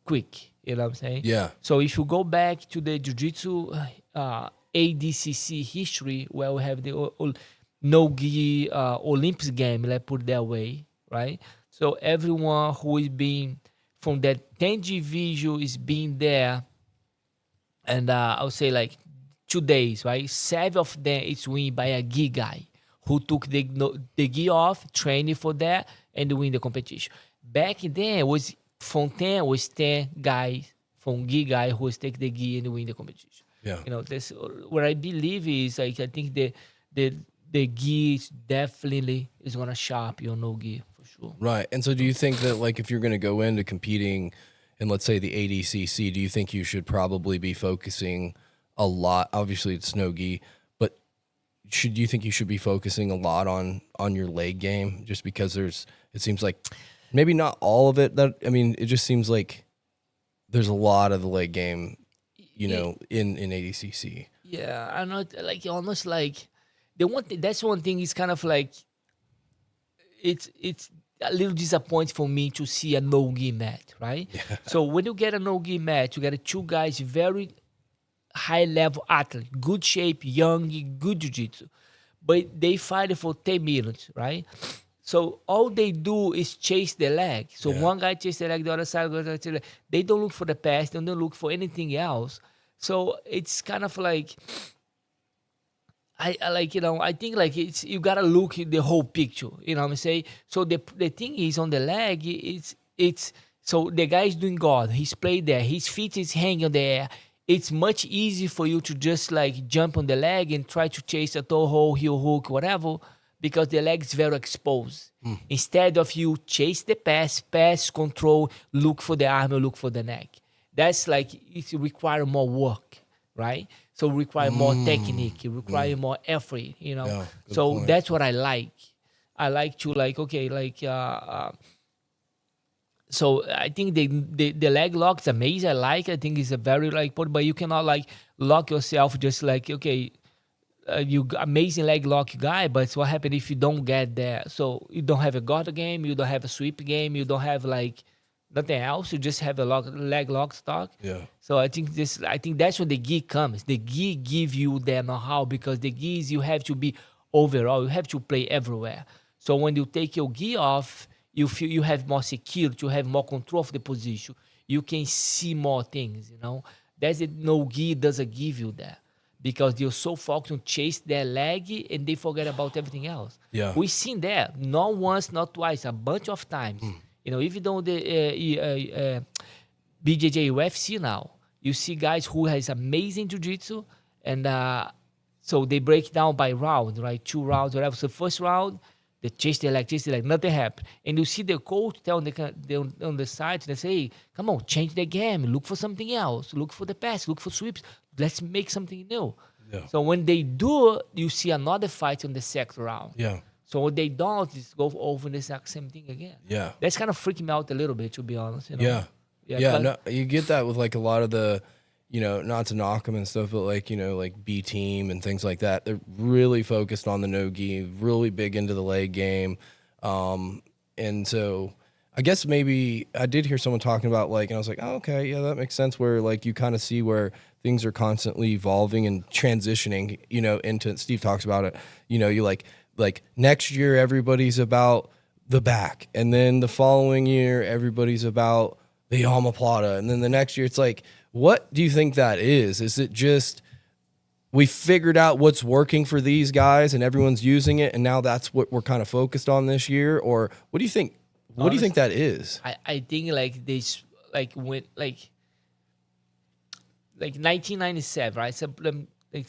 quick. You know what I'm saying? Yeah. So if you go back to the jiu-jitsu ADCC history, where we have the no-gi Olympics game, let's put it that way, right? So everyone who is being from that 10 division is being there, and I would say like 2 days, right? 7 of them is win by a gi guy who took the gi off, training for that, and win the competition. Back then, it was Fontaine was 10 guys from gi guy who was take the gi and win the competition. Yeah. That's what I believe is like I think the gi is definitely is gonna sharp your no gi for sure. Right. And so do you think that like if you're going to go into competing in, let's say, the ADCC, do you think you should probably be focusing a lot? Obviously it's no gi, but you think you should be focusing a lot on your leg game, just because it seems like maybe not all of it, it just seems like there's a lot of the leg game, in ADCC. Yeah, I know, like almost like the one thing, that's one thing is kind of like it's a little disappointing for me to see a no-gi match, right? Yeah. So when you get a no-gi match, you get two guys very high-level athlete, good shape, young, good jiu-jitsu, but they fight for 10 minutes, right? So all they do is chase the leg. So one guy chase the leg, the other side goes to the leg. They don't look for the pass. They don't look for anything else. So it's kind of like I think like it's you gotta look at the whole picture. You know what I'm saying? So the thing is on the leg, it's so the guy is doing guard. He's played there. His feet is hanging there. It's much easier for you to just like jump on the leg and try to chase a toe hold, heel hook, whatever, because the leg is very exposed. Instead of you chase the pass, control, look for the arm, or look for the neck. That's like it requires more work, right? So it requires more technique, it requires more effort, Yeah, so point. that's what I like. I like to so I think the leg lock is amazing. I think it's a very but you cannot like lock yourself just like you amazing leg lock guy, but what happens if you don't get there? So you don't have a guard game, you don't have a sweep game, you don't have like nothing else. You just have a leg lock stock. Yeah. So I think that's when the gi comes. The gi give you the know-how, because the gi is you have to be overall. You have to play everywhere. So when you take your gi off, you feel you have more security, you have more control of the position. You can see more things. That's it. No gi doesn't give you that, because you're so focused on chase their leg and they forget about everything else. Yeah. We've seen that not once, not twice, a bunch of times. Even though the BJJ UFC now, you see guys who has amazing jiu-jitsu, and so they break down by round, right? 2 rounds, whatever. So first round, they chase the leg, nothing happened. And you see the coach tell on the side, they say, hey, come on, change the game, look for something else, look for the pass, look for sweeps, let's make something new. Yeah. So when they do, you see another fight on the second round. Yeah. So what they don't is go over the exact same thing again. Yeah. That's kind of freaking me out a little bit, to be honest. Yeah. Yeah. No, you get that with like a lot of the, not to knock them and stuff, but like, like B team and things like that. They're really focused on the no-gi, really big into the leg game. And so I guess maybe I did hear someone talking about and I was like, oh, okay, yeah, that makes sense, where like you kind of see where things are constantly evolving and transitioning, into, Steve talks about it, you like next year, everybody's about the back. And then the following year, everybody's about the omoplata, and then the next year it's like, what do you think that is? Is it just we figured out what's working for these guys and everyone's using it, and now that's what we're kind of focused on this year? Or what do you think? What do you think that is? I think like this, like when like 1997, right? So like,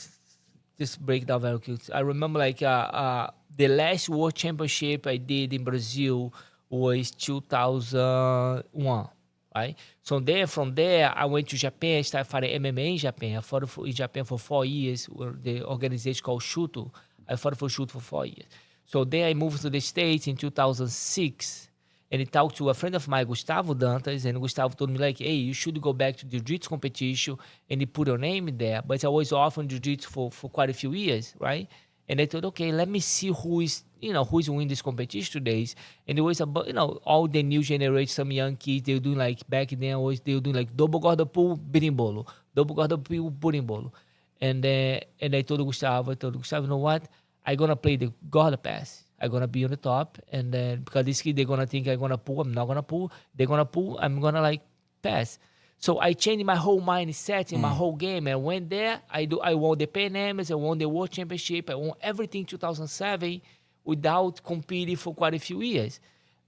just break down very quick. I remember like the last World Championship I did in Brazil was 2001, right? So from there, I went to Japan. I started fighting MMA in Japan. I fought in Japan for 4 years. The organization called Shuto. I fought for Shuto for 4 years. So then I moved to the States in 2006. And I talked to a friend of mine, Gustavo Dantas, and Gustavo told me like, hey, you should go back to the Jiu-Jitsu competition, and he put your name in there. But I was off on Jiu-Jitsu for quite a few years, right? And I thought, okay, let me see who is winning this competition today. And it was about, all the new generation, some young kids, they were doing like, back then, they were doing like double guarda pull, berimbolo, double guarda pull, berimbolo. And I told Gustavo, you know what? I'm going to play the guarda pass. I'm going to be on the top. And then because this kid, they're going to think I'm going to pull. I'm not going to pull. They're going to pull. I'm going to like pass. So I changed my whole mindset in my whole game. And went there. I won the Pan Ams. I won the World Championship. I won everything in 2007 without competing for quite a few years.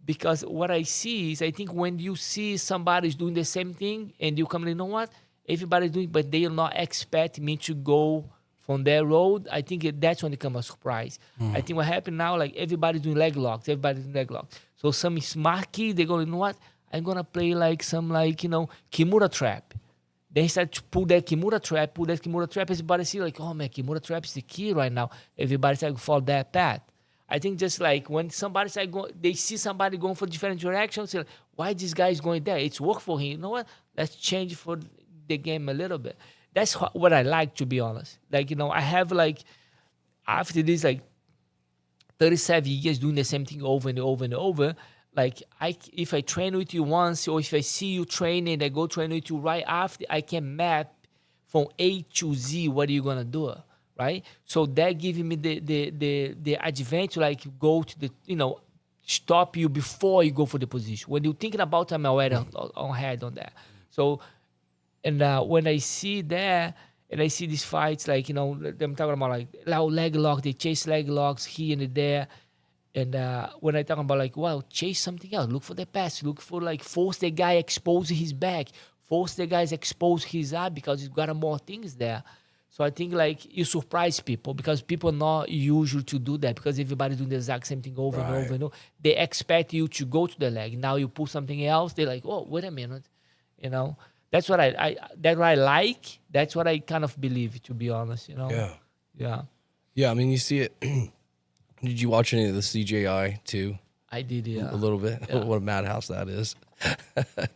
Because what I see is, I think when you see somebody's doing the same thing and you come, you know what? Everybody's doing, but they are not expect me to go from their road. I think that's when it comes a surprise. I think what happened now, like everybody's doing leg locks. So some smart kid, they go, you know what? I'm going to play like some Kimura trap. They start to pull that Kimura trap. Everybody see like, oh man, Kimura trap is the key right now. Everybody start to follow that path. I think just like when somebody they see somebody going for different directions, say, like, why this guy is going there? It's work for him. You know what? Let's change for the game a little bit. That's what I like, to be honest. Like, I have like, after this like 37 years doing the same thing over and over and over, like if I train with you once, or if I see you training, I go train with you right after, I can map from A to Z what are you gonna do, right? So that gives me the advantage, like go to the, stop you before you go for the position. When you're thinking about, I'm already on head on that. So, and when I see that, and I see these fights, like, them talking about like leg lock, they chase leg locks here and there. And when I talk about like, wow, chase something else, look for the pass, look for like force the guy expose his back, force the guys expose his eye because he's got more things there. So I think like you surprise people because people are not usual to do that because everybody's doing the exact same thing over and over and over. They expect you to go to the leg. Now you pull something else, they're like, oh, wait a minute, That's what that's what I like. That's what I kind of believe, to be honest, Yeah. Yeah, I mean, you see it. Did you watch any of the CJI too? I did, yeah. A little bit. Yeah. What a madhouse that is.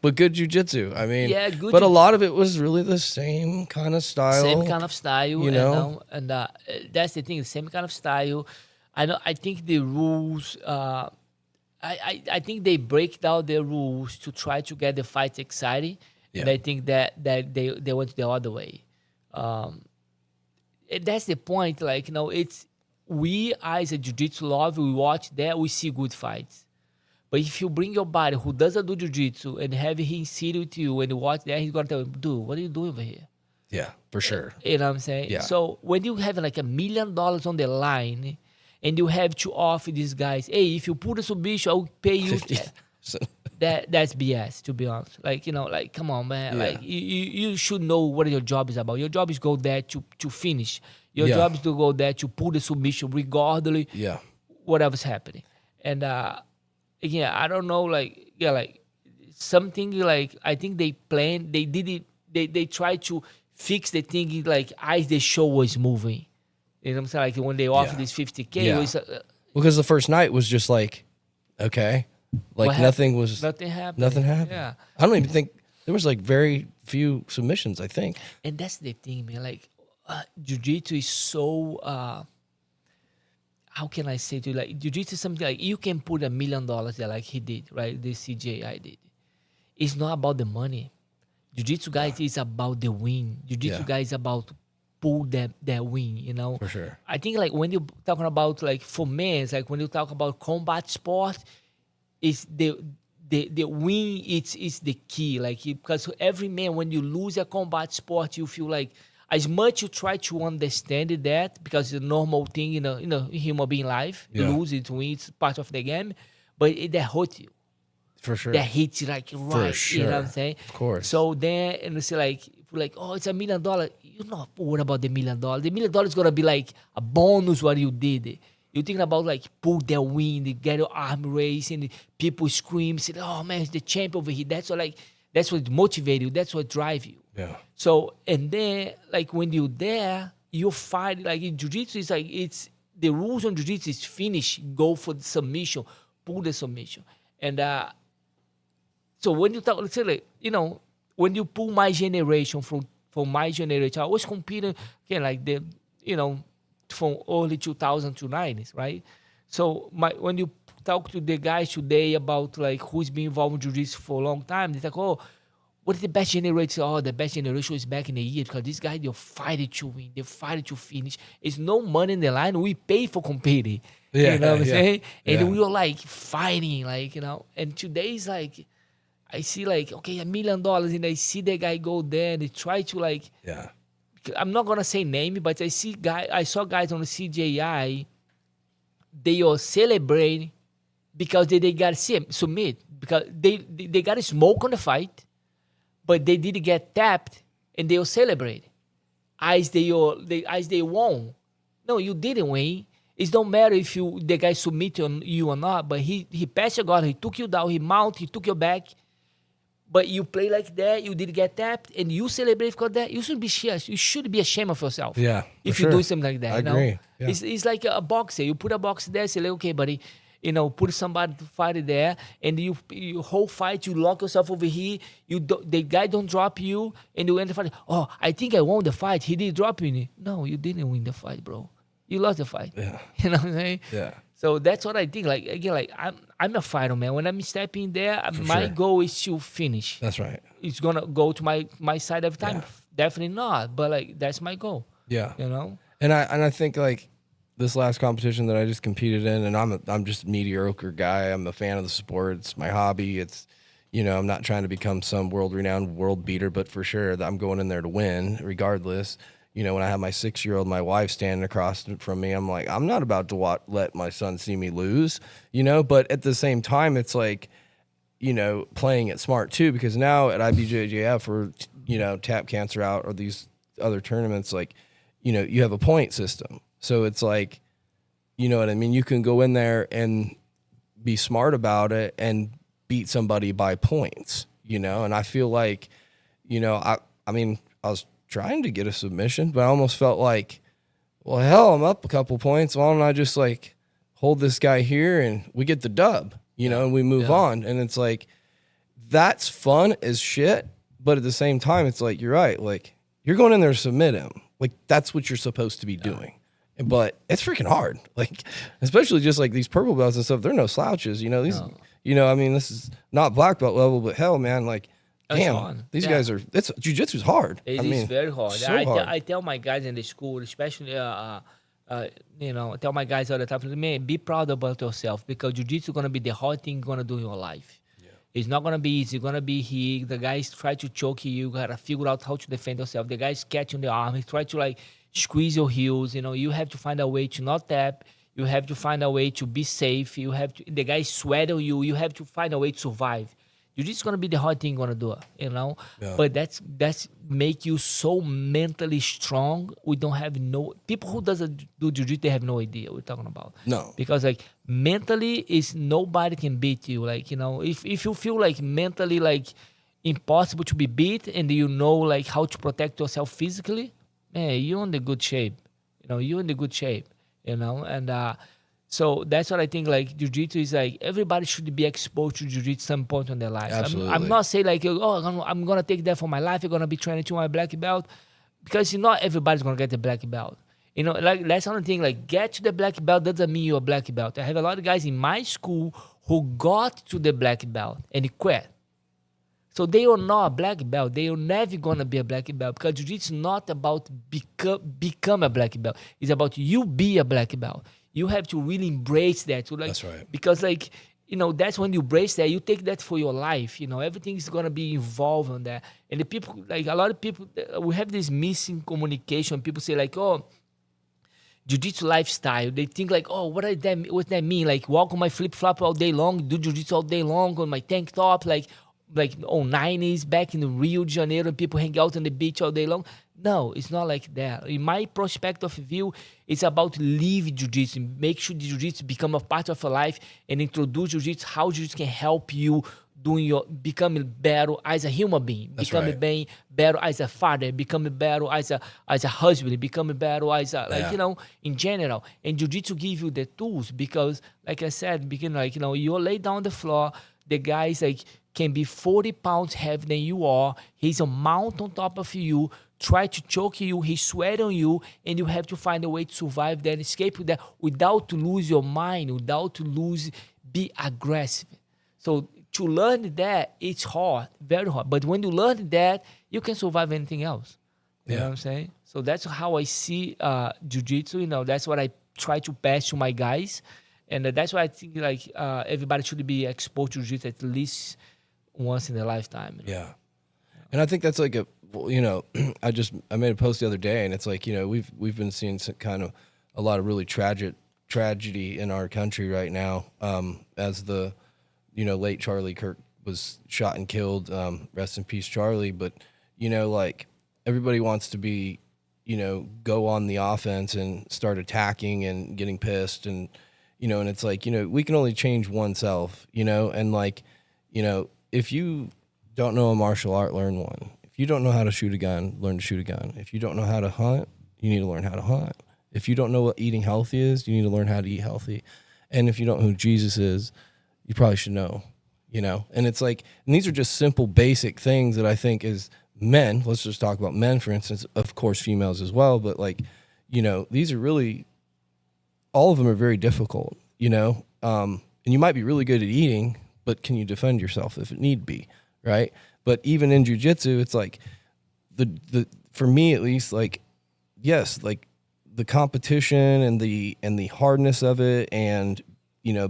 But good jiu-jitsu. I mean, yeah, good. But a lot of it was really the same kind of style. Same kind of style, and that's the thing. Same kind of style. I think the rules. I think they break down the rules to try to get the fight exciting. Yeah. And I think that they went the other way. That's the point. Like, it's we as a jiu-jitsu lover, we watch that, we see good fights. But if you bring your body who doesn't do jiu-jitsu and have him sit with you and watch that, he's gonna tell you, dude, what are you doing over here? Yeah, for sure. You know what I'm saying? Yeah. So when you have like $1 million on the line and you have to offer these guys, hey, if you put a submission, I'll pay you 50. That's BS, to be honest. Like, like, come on, man. Yeah. Like, you should know what your job is about. Your job is go there to finish. Your job is to go there to pull the submission regardless whatever's happening. And, again, I don't know, like, something like, I think they planned, they did it, they tried to fix the thing, like, as the show was moving. You know what I'm saying? Like, when they offered this $50K, it was... because the first night was just like, okay... Like nothing happened. Nothing happened. Yeah. I don't even think there was like very few submissions, I think. And that's the thing, man. Like jiu-jitsu is so how can I say to you, like jiu-jitsu is something like you can put $1 million there like he did, right? The CJI did. It's not about the money. Jiu-jitsu guys is about the win. Jiu-jitsu guys is about pull that win, For sure. I think like when you're talking about like for men, it's like when you talk about combat sport, is the the win is the key. Like because every man, when you lose a combat sport, you feel like as much you try to understand that because it's a normal thing in a human being life. You Yeah. lose it, win, it's part of the game, but that hurts you. For sure. That hits you like right. sure. You know what I'm saying? Of course. So then and it's like, oh, it's $1 million. You're not worried about the $1 million. The $1 million is gonna be like a bonus what you did. You're thinking about like pull that win, they get your arm raised, and people scream, say, "Oh man, it's the champ over here." That's what motivates you. That's what drives you. Yeah. So and then like when you're there, you fight like in jiu-jitsu. It's like it's the rules on jiu-jitsu is finish, go for the submission, pull the submission, and so when you talk, let's say like when you pull my generation from my generation, I was competing again like the from early 2000 to 90s, right? So when you talk to the guys today about like who's been involved in jiu-jitsu for a long time, they're like, oh, what is the best generation? Oh, the best generation is back in the year because this guy, they fight to win, they fight to finish. It's no money in the line. We pay for competing. Yeah, you know what I'm saying? And yeah. we were like fighting, like, and today's like, I see like, okay, $1 million, and I see the guy go there and they try to like, Yeah. I'm not gonna say name, but I saw guys on the CJI, they are celebrating because they got submit because they got a smoke on the fight, but they didn't get tapped and they will celebrate as they won. No, you didn't win. It don't matter if the guy submitted on you or not, but he passed your guard, he took you down, he took your back. But you play like that, you didn't get tapped, and you celebrate because that. You should be ashamed of yourself. Yeah. If you do something like that. I agree. Yeah. It's like a boxer. You put a boxer there, say, like, okay, buddy, put somebody to fight there, and you whole fight, you lock yourself over here. The guy don't drop you, and you end the fight. Oh, I think I won the fight. He did drop you. No, you didn't win the fight, bro. You lost the fight. Yeah. You know what I'm saying? Yeah. So that's what I think. Like again, like I'm a fighter, man. When I'm stepping there, my sure. goal is to finish. That's right. It's gonna go to my side every time. Yeah. Definitely not. But like that's my goal. Yeah. And I think like this last competition that I just competed in, and I'm just a mediocre guy. I'm a fan of the sport. It's my hobby. It's I'm not trying to become some world-renowned world beater, but for sure that I'm going in there to win regardless. When I have my 6-year-old, my wife standing across from me, I'm like, I'm not about to let my son see me lose, but at the same time, it's like, playing it smart too, because now at IBJJF or, Tap Cancer Out or these other tournaments, like, you have a point system. So it's like, you know what I mean? You can go in there and be smart about it and beat somebody by points, and I feel like, I was trying to get a submission, but I almost felt like, well, hell, I'm up a couple points. Why don't I just like hold this guy here and we get the dub, and we move on. And it's like, that's fun as shit. But at the same time, it's like, you're right. Like you're going in there to submit him. Like that's what you're supposed to be doing. But it's freaking hard. Like, especially just like these purple belts and stuff, they're no slouches, these, this is not black belt level, but hell, man, like, damn, these guys are. Jiu-jitsu's hard. It is very hard. So hard. I tell my guys in the school, especially, I tell my guys all the time, man, be proud about yourself because jiu-jitsu is gonna be the hard thing you're gonna do in your life. Yeah. It's not gonna be easy. It's gonna be here. The guys try to choke you. You gotta figure out how to defend yourself. The guys catch you in the arm. He try to like squeeze your heels. You have to find a way to not tap. You have to find a way to be safe. The guys sweat on you. You have to find a way to survive. Jiu-jitsu is gonna be the hard thing you're gonna do, Yeah. But that's make you so mentally strong. We don't have people who doesn't do jiu-jitsu, they have no idea what we're talking about. No. Because like mentally is nobody can beat you. Like, if you feel like mentally like impossible to be beat and like how to protect yourself physically, man, you're in the good shape. You're in the good shape, and so that's what I think, like, jiu-jitsu is like, everybody should be exposed to jiu-jitsu at some point in their life. Absolutely. I'm not saying like, oh, I'm going to take that for my life. I'm going to be training to my black belt. Because not everybody's going to get the black belt. Like, that's another thing, like, get to the black belt doesn't mean you're a black belt. I have a lot of guys in my school who got to the black belt and quit. So they are not a black belt. They are never going to be a black belt because jiu-jitsu is not about become a black belt. It's about you be a black belt. You have to really embrace that. So like, that's right. Because like that's when you brace that, you take that for your life. Everything's gonna be involved on that. And the people, like a lot of people, we have this missing communication. People say like, oh, jiu-jitsu lifestyle. They think like, oh, what's that mean? Like walk on my flip-flop all day long, do jiu-jitsu all day long on my tank top, like 90s back in Rio de Janeiro, and people hang out on the beach all day long. No, it's not like that. In my perspective of view, it's about live jiu-jitsu. Make sure the jiu-jitsu become a part of your life, and introduce jiu-jitsu, how jiu-jitsu can help you becoming better as a human being, becoming better as a father, becoming better as a husband, becoming better as in general. And jiu-jitsu give you the tools, because like I said, you lay down on the floor, the guys like can be 40 pounds heavier than you are. He's a mount on top of you, try to choke you, he sweat on you, and you have to find a way to survive that, escape that without to lose your mind, be aggressive. So to learn that, it's hard, very hard. But when you learn that, you can survive anything else. You know what I'm saying? So that's how I see jiu-jitsu. That's what I try to pass to my guys. And that's why I think like everybody should be exposed to jiu-jitsu at least once in their lifetime. Yeah. And I think that's like I made a post the other day, and it's like, we've been seeing some kind of a lot of really tragedy in our country right now, as the late Charlie Kirk was shot and killed. Rest in peace, Charlie. But, like everybody wants to be, go on the offense and start attacking and getting pissed. And, and it's like, we can only change oneself, and like, if you don't know a martial art, learn one. If you don't know how to shoot a gun, learn to shoot a gun. If you don't know how to hunt, you need to learn how to hunt. If you don't know what eating healthy is, you need to learn how to eat healthy. And if you don't know who Jesus is, you probably should know, and it's like, and these are just simple, basic things that I think as men, let's just talk about men, for instance, of course, females as well. But like, these are really, all of them are very difficult, and you might be really good at eating, but can you defend yourself if it need be? Right. But even in jiu-jitsu, it's like for me at least, like, yes, like the competition and the hardness of it, and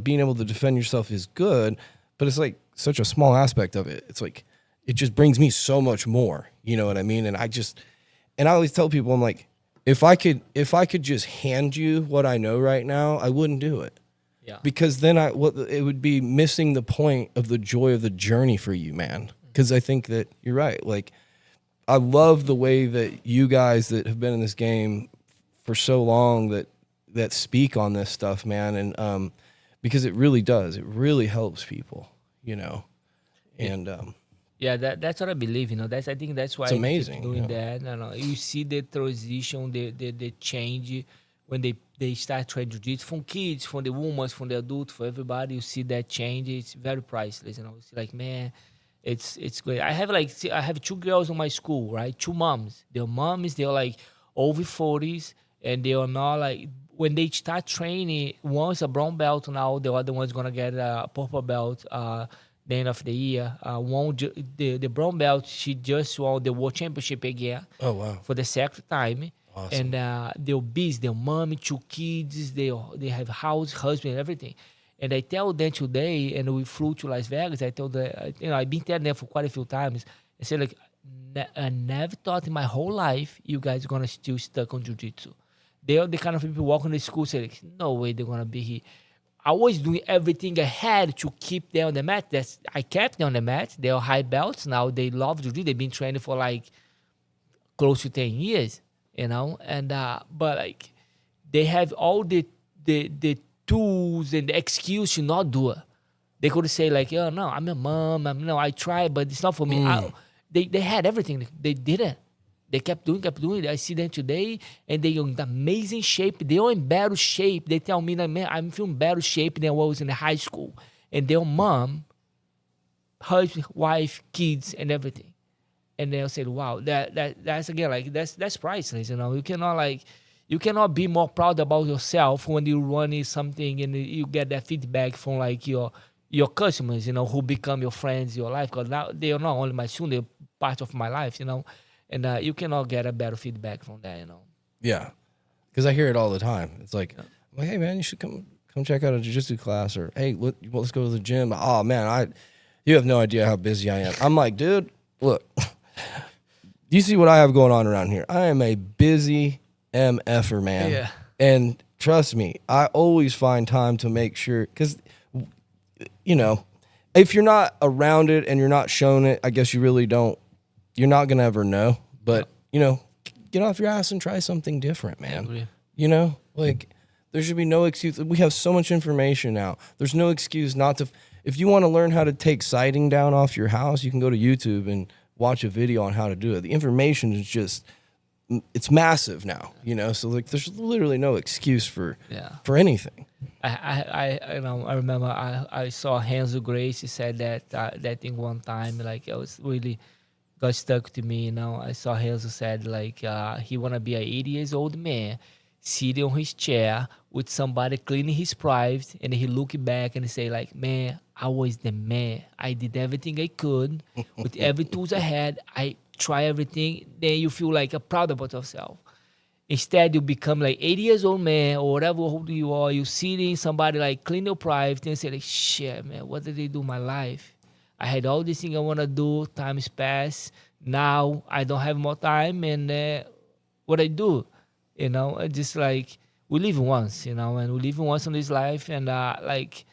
being able to defend yourself is good, but it's like such a small aspect of it. It's like, it just brings me so much more, you know what I mean? And I always tell people, I'm like, if I could just hand you what I know right now, I wouldn't do it. Yeah. Because then it would be missing the point of the joy of the journey for you, man. Because I think that you're right. Like, I love the way that you guys that have been in this game for so long that speak on this stuff, man. And, because it really does. It really helps people, and that's what I believe. I think that's why it's amazing I keep doing that. You see the transition, the change when they start trying jiu-jitsu, from kids, from the women, from the adults, for everybody. You see that change. It's very priceless. It's like, man, it's great. I have two girls in my school, right? Two moms. Their moms, they're like over 40s, and they are not like. When they start training, one's a brown belt now, the other one's gonna get a purple belt the end of the year. The brown belt, she just won the world championship again. Oh wow! For the second time. Awesome. And they're busy. Their mom, 2 kids. They have house, husband, everything. And I tell them today, and we flew to Las Vegas. I told them, I've been there for quite a few times. I said, like, I never thought in my whole life you guys are gonna still stuck on jiu-jitsu. They are the kind of people walking to school say, like, no way they're going to be here. I was doing everything I had to keep them on the mat. I kept them on the mat. They are high belts now. They love jiu-jitsu. They've been training for like close to 10 years, And but like they have all the tools and the excuse to not do it. They could say like, oh, no, I'm a mom. I try, but it's not for me. They had everything. They didn't. They kept doing. I see them today, and they are in amazing shape. They are in better shape. They tell me that, man, I'm feeling better shape than I was in high school. And their mom, husband, wife, kids, and everything. And they'll say, wow, that's again, like, that's priceless. You cannot be more proud about yourself when you run something and you get that feedback from like your customers, who become your friends, your life. Because now they are not only my student, they're part of my life, And you cannot get a better feedback from that, Yeah, because I hear it all the time. It's like, hey man, you should come come check out a jiu-jitsu class, or hey, let's go to the gym. Oh man, you have no idea how busy I am. I'm like, dude, look, you see what I have going on around here? I am a busy MFer, man. Yeah. And trust me, I always find time to make sure, because, you know, if you're not around it and you're not shown it, I guess you really don't, you're not going to ever know. But, you know, get off your ass and try something different, man. You know, like, there should be no excuse. We have so much information now. There's no excuse not to. If you want to learn how to take siding down off your house, you can go to YouTube and watch a video on how to do it. The information is just, it's massive now, you know. So like, there's literally no excuse for anything. I remember I saw Hansel Grace said that thing one time. Like, it was really got stuck to me. You know, I saw Hansel said like he wanna be a 80 years old man sitting on his chair with somebody cleaning his private, and he look back and say like, man, I was the man. I did everything I could with every tools I had. I try everything. Then you feel like proud about yourself. Instead, you become like 80 years old man or whatever old you are. You sitting somebody like clean your private and say like, shit, man, what did they do in my life? I had all these things I want to do. Time's passed. Now I don't have more time, and what I do? You know, just like, we live once, you know, and we live once in this life, and like,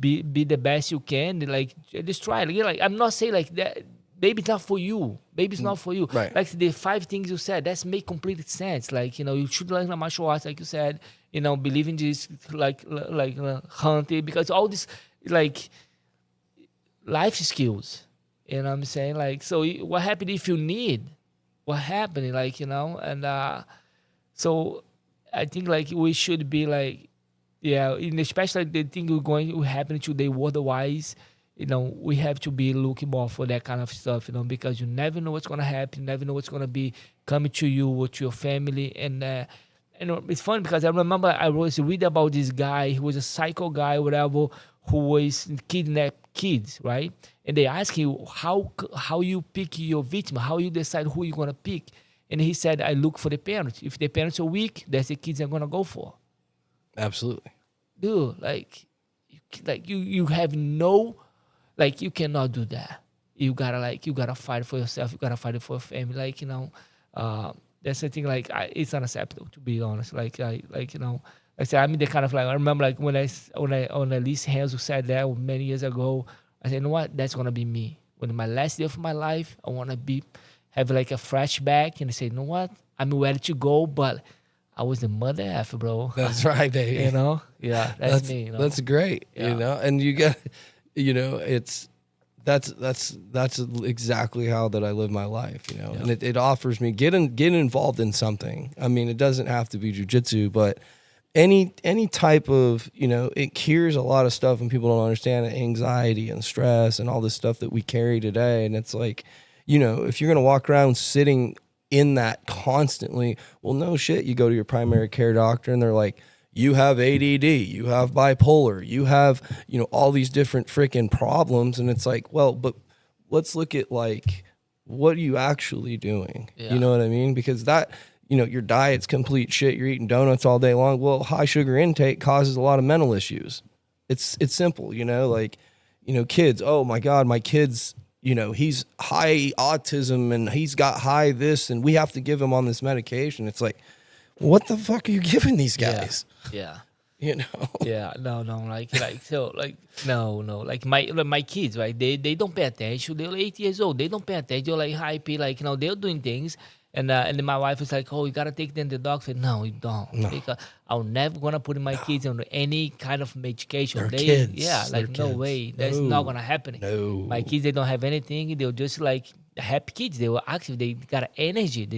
be the best you can. Like, just try it. Like, I'm not saying like that. Maybe it's not for you. Maybe it's not for you. Right. Like the 5 things you said, that's make complete sense. Like, you know, you should learn the martial arts, like you said. You know, believe in this, like hunting, because all this like life skills. You know what I'm saying? Like, so what happened if you need? What happened? Like, you know, and so I think like we should be like, and especially the thing will happen today world-wise. You know, we have to be looking more for that kind of stuff, you know, because you never know what's going to happen. You never know what's going to be coming to you or to your family. And, you know, it's funny because I remember I was reading about this guy. He was a psycho guy, whatever, who was kidnapped kids, right? And they ask you, how you pick your victim, how you decide who you're going to pick. And he said, I look for the parents. If the parents are weak, that's the kids I'm going to go for. Absolutely. Dude, like you have no... Like, you cannot do that. You gotta fight for yourself. You gotta fight for your family. Like, you know, that's the thing. Like, it's unacceptable, to be honest. Like, you know, like I said, I'm the kind of like, I remember like when at least Hansel said that many years ago. I said, you know what? That's gonna be me. When my last day of my life, I wanna have like a flashback and say, you know what? I'm ready to go, but I was the mother effer, bro. That's right, baby. You know? Yeah, that's me. You know? That's great. Yeah. You know, and you got. You know, that's exactly how that I live my life, you know, and it offers me get involved in something. I mean, it doesn't have to be jiu-jitsu, but any type of, you know, it cures a lot of stuff, and people don't understand it, anxiety and stress and all this stuff that we carry today. And it's like, you know, if you're going to walk around sitting in that constantly, well, no shit, you go to your primary care doctor and they're like, you have ADD, you have bipolar, you have, you know, all these different freaking problems. And it's like, well, but let's look at like, what are you actually doing? Yeah. You know what I mean? Because that, you know, your diet's complete shit. You're eating donuts all day long. Well, high sugar intake causes a lot of mental issues. It's simple, you know, like, you know, kids, oh my God, my kid's, you know, he's high autism and he's got high this, and we have to give him on this medication. It's like, what the fuck are you giving these guys? Yeah. You know? Yeah, no, like so, like no, like my kids, right? They don't pay attention. They're 8 years old. They don't pay attention. They're like hype, like, you know, they're doing things, and then my wife is like, oh, you gotta take them to the doctor. No, you don't. No. Because I'm never gonna put my kids on any kind of medication. They're kids. Yeah, like They're no kids. way. That's not gonna happen. No. My kids, they don't have anything. They're just like happy kids. They were active. They got energy.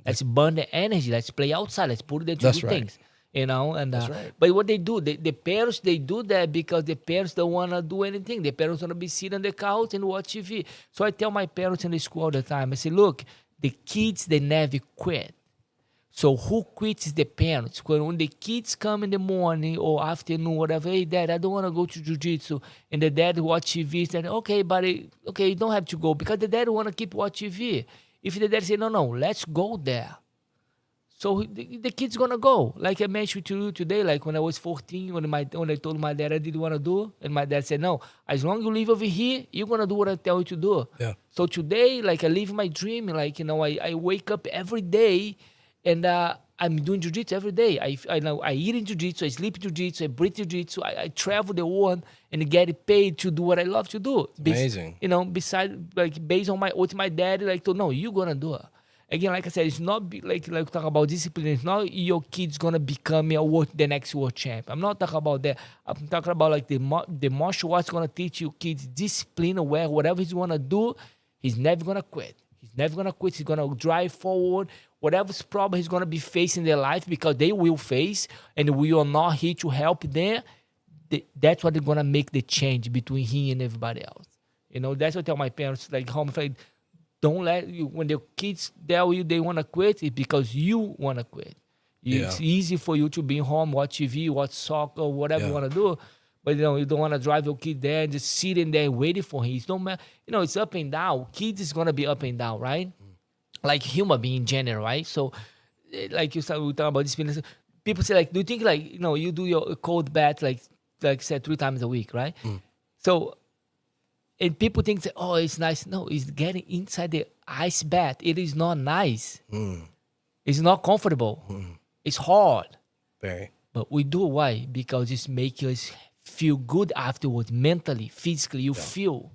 Let's burn the energy. Let's play outside. Let's put them to do things. You know, and but what they do, the parents, they do that because the parents don't want to do anything. The parents want to be sitting on the couch and watch TV. So I tell my parents in the school all the time, I say, look, the kids, they never quit. So who quits is the parents. When the kids come in the morning or afternoon, whatever, hey, Dad, I don't want to go to jiu-jitsu. And the dad watch TV, said, okay, buddy, okay, you don't have to go, because the dad want to keep watching TV. If the dad say, no, let's go there. So the kid's gonna go. Like I mentioned to you today, like when I was 14, when I told my dad I didn't want to do, and my dad said, no, as long as you live over here, you're gonna do what I tell you to do. Yeah. So today, like I live my dream. Like, I wake up every day, and I'm doing jiu-jitsu every day. I know I eat in jiu-jitsu, I sleep in jiu-jitsu, I breathe jiu-jitsu, I travel the world and get paid to do what I love to do. Amazing. Besides, like based on what my dad like told, no, you're gonna do it. Again, like I said, it's not like talk about discipline. It's not your kid's gonna become the next world champ. I'm not talking about that. I'm talking about like the martial arts gonna teach you kids discipline, where whatever he's gonna do, he's never gonna quit. He's never gonna quit. He's gonna drive forward. Whatever's problem he's gonna be facing in their life, because they will face, and we are not here to help them. That's what they're gonna make the change between him and everybody else. That's what I tell my parents, like home, like, don't let you, when the kids tell you they want to quit, it's because you want to quit. It's easy for you to be home, watch TV, watch soccer, whatever you want to do. But you don't want to drive your kid there and just sitting there waiting for him. It's no matter, it's up and down. Kids is gonna be up and down, right? Like human being in general, right? So, like we talk about this. People say, like, do you think, like, you do your cold bath like said 3 times a week, right? So. And people think that, oh, it's nice. No, it's getting inside the ice bath. It is not nice. It's not comfortable. It's hard. Very. But we do why? Because it's making us feel good afterwards, mentally, physically. You feel,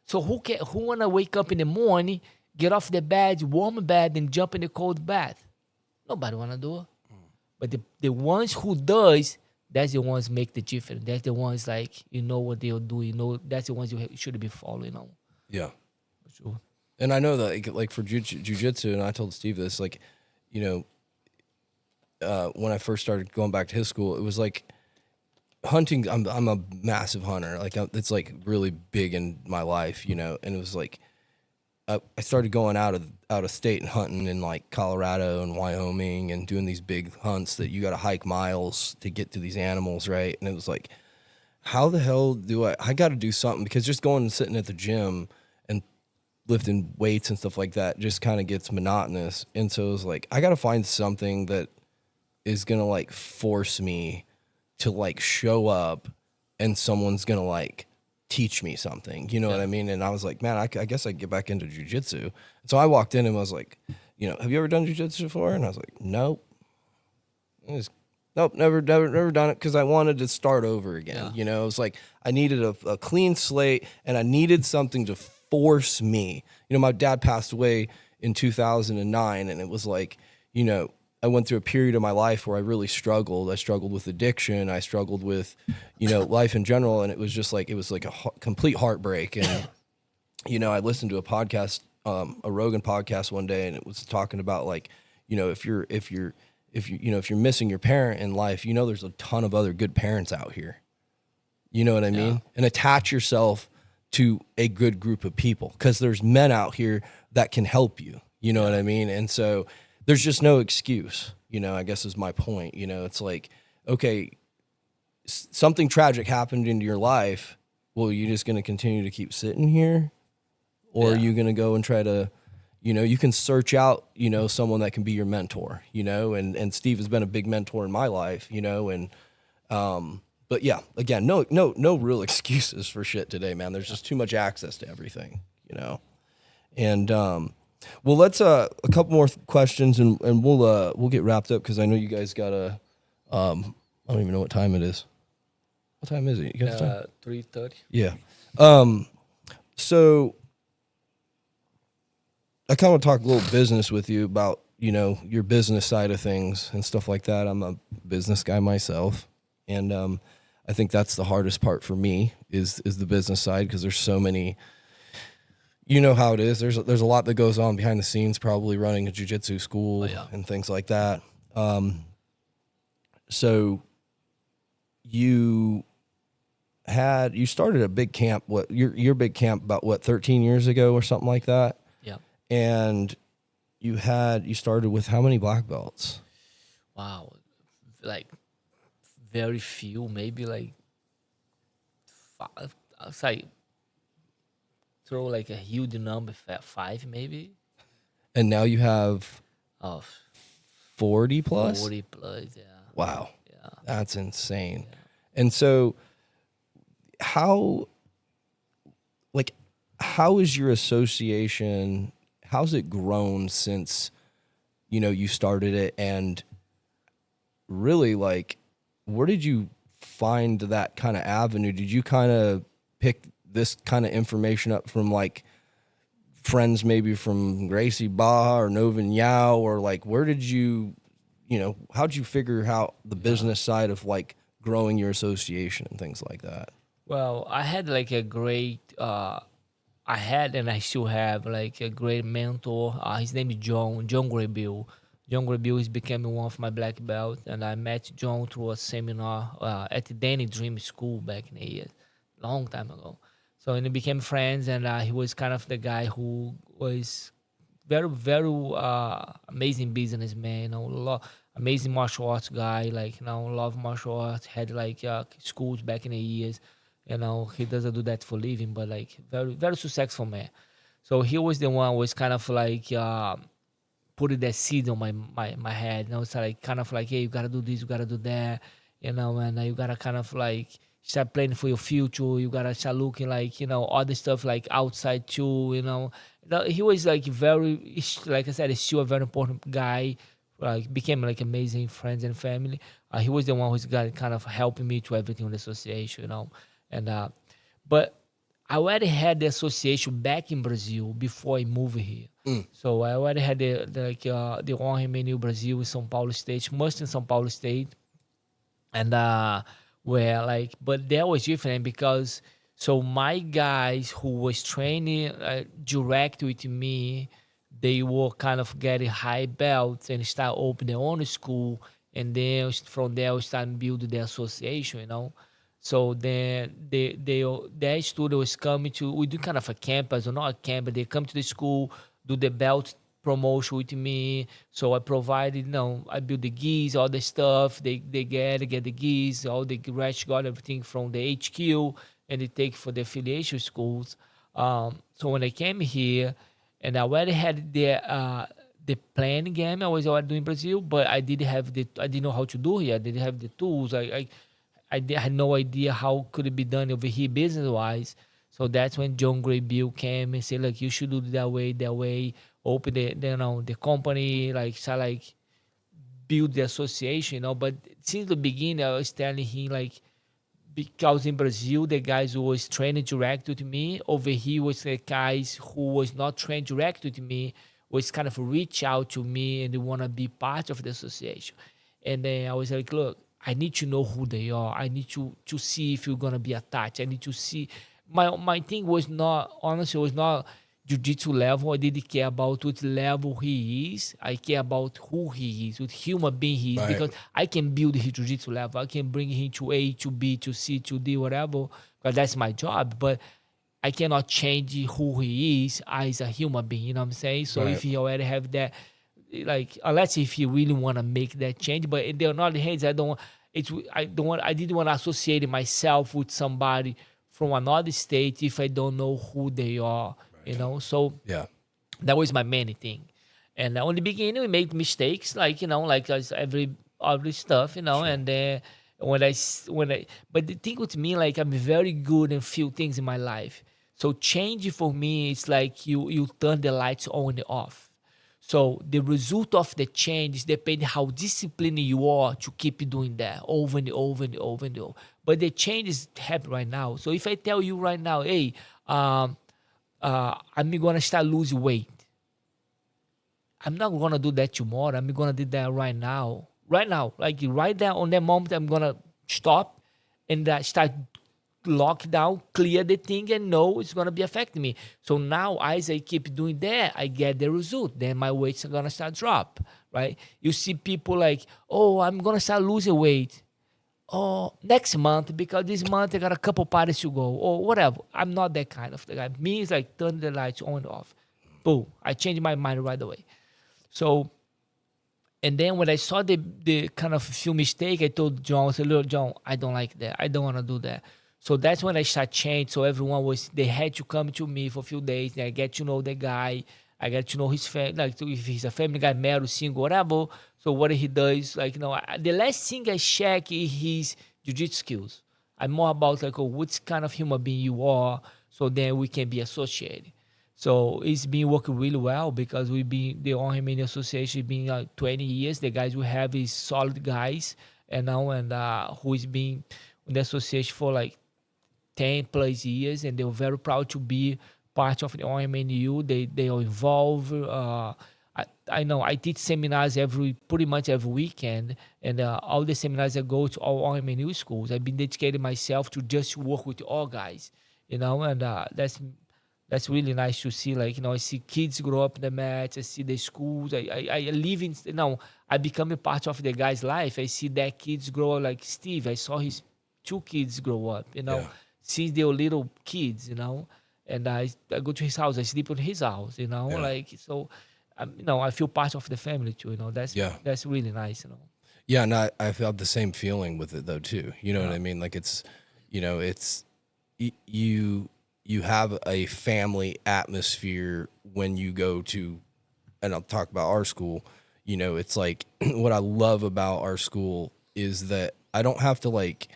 So who wanna wake up in the morning, get off the bed, warm bed, and jump in the cold bath? Nobody wanna do it. But the ones who does, that's the ones make the difference. That's the ones, like, what they'll do. That's the ones you should be following on. Yeah. For sure. And I know that, like for jiu-jitsu, and I told Steve this, like, when I first started going back to his school, it was like hunting. I'm a massive hunter. Like, it's like really big in my life, and it was like, I started going out of state and hunting in like Colorado and Wyoming and doing these big hunts that you got to hike miles to get to these animals, right? And it was like, how the hell do I got to do something, because just going and sitting at the gym and lifting weights and stuff like that just kind of gets monotonous. And so it was like, I got to find something that is going to like force me to like show up, and someone's going to like teach me something, you know what I mean? And I was like, man, I guess I get back into jiu-jitsu. And so I walked in and was like, have you ever done jiu-jitsu before? And I was like, nope. Nope, never done it, because I wanted to start over again. It was like I needed a clean slate, and I needed something to force me. My dad passed away in 2009, and it was like, I went through a period of my life where I really struggled. I struggled with addiction. I struggled with, life in general. And it was just like, a complete heartbreak. And, I listened to a podcast, a Rogan podcast one day, and it was talking about like, if you're missing your parent in life, there's a ton of other good parents out here. You know what I mean? And attach yourself to a good group of people, because there's men out here that can help you. You know what I mean? And so there's just no excuse, I guess is my point. It's like, okay, something tragic happened into your life. Well, you're just going to continue to keep sitting here? Or are you going to go and try to, you can search out, someone that can be your mentor, and Steve has been a big mentor in my life, and, but yeah, again, no real excuses for shit today, man. There's just too much access to everything, and, well, let's a couple more questions, and we'll get wrapped up, because I know you guys got I don't even know what time it is. What time is it? You got 3:30. Yeah. So I kind of talk a little business with you about your business side of things and stuff like that. I'm a business guy myself, and I think that's the hardest part for me is the business side, because there's so many. You know how it is. There's a lot that goes on behind the scenes, probably running a jiu-jitsu school and things like that. So you started a big camp. Your big camp about 13 years ago or something like that. Yeah. And you started with how many black belts? Wow, like very few, maybe like 5. I'll say. Throw like a huge number, 5 maybe. And now you have 40 plus? 40 plus, yeah. Wow. Yeah. That's insane. And so how like how is your association, how's it grown since you started it, and really like where did you find that kind of avenue? Did you kind of pick this kind of information up from like friends maybe from Gracie Barra or Novin Yao, or like where did how'd you figure out the business side of like growing your association and things like that? Well, I had like a great, I had and I still have like a great mentor. His name is John Graybill. John Graybill is becoming one of my black belt, and I met John through a seminar at the Danny Dream School back in the years, long time ago. So and we became friends, and he was kind of the guy who was very amazing businessman. Amazing martial arts guy. Like love martial arts. Had like schools back in the years. He doesn't do that for living, but like very successful man. So he was the one who was kind of like putting that seed on my head. It's like kind of like, hey, you gotta do this, you gotta do that, and you gotta kind of like start planning for your future. You gotta start looking like other stuff like outside too. He was like like I said, he's still a very important guy. Like became like amazing friends and family. He was the one who's got kind of helping me to everything on the association, and but I already had the association back in Brazil before I moved here. So I already had the honra menu Brazil in São Paulo State, most in São Paulo State, and where like, but that was different because so my guys who was training direct with me, they were kind of getting high belts and start open their own school, and then from there we start building the association. So then their student was coming to, we do kind of a campus or not a camp, but they come to the school, do the belt promotion with me. So I provided, I build the gis, all the stuff. They get the gis, all the rash guard, everything from the HQ, and they take for the affiliation schools. So when I came here, and I already had the planning game I was already doing in Brazil, but I didn't know how to do here. I didn't have the tools. I had no idea how could it be done over here business wise. So that's when John Graybill came and said, "Look, you should do it that way. Open the company, like start like build the association, But since the beginning, I was telling him like, because in Brazil, the guys who was trained direct with me, over here was the guys who was not trained direct with me, was kind of reach out to me and they want to be part of the association. And then I was like, look, I need to know who they are. I need to see if you're gonna be attached. I need to see. My thing was not, honestly, was not jiu-jitsu level. I didn't care about what level he is. I care about who he is, what human being he is, Right. because I can build his jiu-jitsu level. I can bring him to A, to B, to C, to D, whatever, because that's my job. But I cannot change who he is as a human being. You know what I'm saying? So Right. if he already have that, like, unless if you really want to make that change, but in the other hands, I didn't want to associate myself with somebody from another state if I don't know who they are, So Yeah. that was my main thing. And on the beginning, we made mistakes, like as every other stuff, Sure. And then but the thing with me, like I'm very good in few things in my life. So change for me is like you turn the lights on and off. So the result of the change is depending how disciplined you are to keep doing that over and over and over and over. But the change is happening right now. So if I tell you right now, hey, I'm gonna start losing weight, I'm not gonna do that tomorrow. I'm gonna do that right now. Right now, like right there on that moment, I'm gonna stop and start lock down, clear the thing, and know it's gonna be affecting me. So now, as I keep doing that, I get the result. Then my weights are gonna start drop, right? You see people like, oh, I'm gonna start losing weight. Oh, next month, because this month I got a couple parties to go, or whatever. I'm not that kind of guy. Me, it's like turn the lights on and off. Boom, I changed my mind right away. So, and then when I saw the kind of few mistake, I told John, I said, look, John, I don't like that. I don't want to do that. So that's when I started change. So everyone they had to come to me for a few days. And I get to know the guy. I get to know his family, like if he's a family guy, married, single, whatever. So what he does, like, the last thing I check is his jiu-jitsu skills. I'm more about like, what kind of human being you are, so then we can be associated. So it's been working really well because we've been the Armenian Association been 20 years. The guys we have is solid guys, and who's been in the association for like 10 plus years, and they're very proud to be part of the OMNU. They are involved. I know I teach seminars pretty much every weekend, and all the seminars I go to all OMNU schools. I've been dedicating myself to just work with all guys, and that's really nice to see. Like, I see kids grow up in the match. I see the schools. I live in, I become a part of the guy's life. I see that kids grow up like Steve. I saw his 2 kids grow up, Yeah. since they were little kids, and I go to his house. I sleep in his house, Yeah. like, so, I feel part of the family too, that's really nice, Yeah, and I felt the same feeling with it though too. You know what I mean? Like it's you have a family atmosphere when you go to, and I'll talk about our school. It's like what I love about our school is that I don't have to like,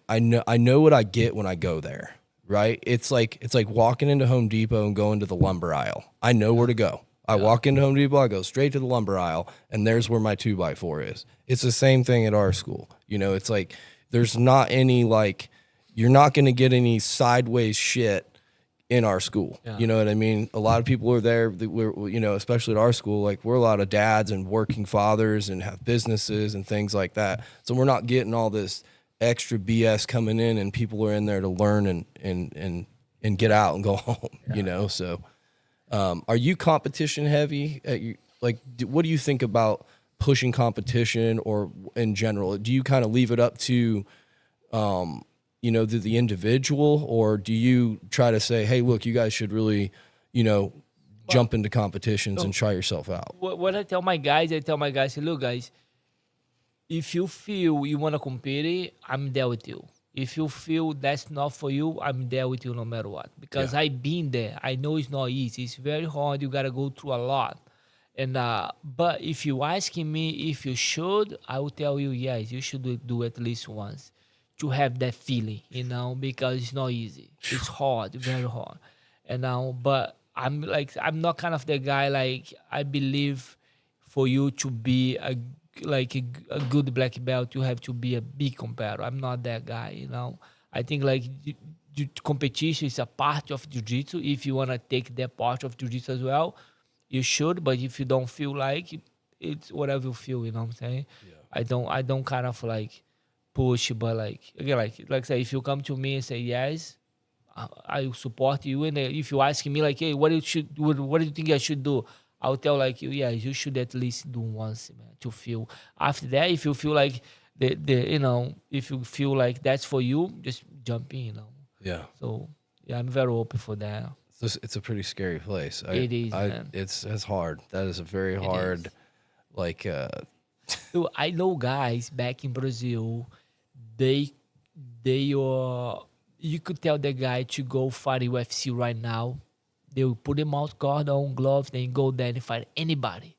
I know what I get when I go there, right? It's like walking into Home Depot and going to the lumber aisle. I know where to go. I walk into Home Depot, I go straight to the lumber aisle, and there's where my 2x4 is. It's the same thing at our school. It's like there's not any like, you're not going to get any sideways shit in our school. Yeah. You know what I mean? A lot of people are there, especially at our school, like we're a lot of dads and working fathers and have businesses and things like that. So we're not getting all this extra BS coming in, and people are in there to learn and get out and go home, So are you competition heavy? What do you think about pushing competition or in general? Do you kind of leave it up to the individual, or do you try to say, hey, look, you guys should really, jump into competitions and try yourself out? What I tell my guys, hey, look, guys, if you feel you want to compete, I'm there with you. If you feel that's not for you, I'm there with you no matter what. Because I've been there. I know it's not easy. It's very hard. You got to go through a lot. And but if you asking me if you should, I will tell you, yes, you should do at least once to have that feeling, because it's not easy. It's hard, very hard. And but I'm not kind of the guy, like, I believe for you to be a good black belt, you have to be a big competitor. I'm not that guy, I think like competition is a part of jiu-jitsu. If you want to take that part of jiu-jitsu as well, you should. But if you don't feel like it's whatever you feel, you know what I'm saying? Yeah. I don't kind of like push, but like, again, like say, if you come to me and say yes, I support you. And if you ask me like, hey, what do you think I should do? I'll tell like you, yeah, you should at least do once, man, to feel. After that, if you feel like if you feel like that's for you, just jump in, Yeah. So yeah, I'm very open for that. It's a pretty scary place. It is, man. It's hard. That is a very hard, like. So I know guys back in Brazil, they are. You could tell the guy to go fight UFC right now. They will put him out guard on, gloves, then go there and fight anybody.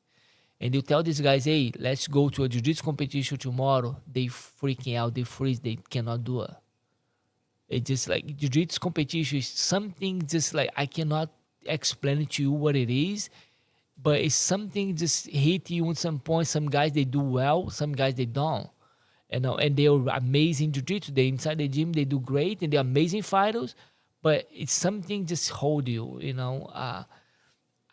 And you tell these guys, hey, let's go to a jiu-jitsu competition tomorrow. They freaking out, they freeze, they cannot do it. It's just like jiu-jitsu competition is something just like I cannot explain it to you what it is, but it's something just hit you at some point. Some guys, they do well, some guys, they don't. And they're amazing jiu-jitsu. They inside the gym, they do great, and they're amazing fighters. But it's something just hold you,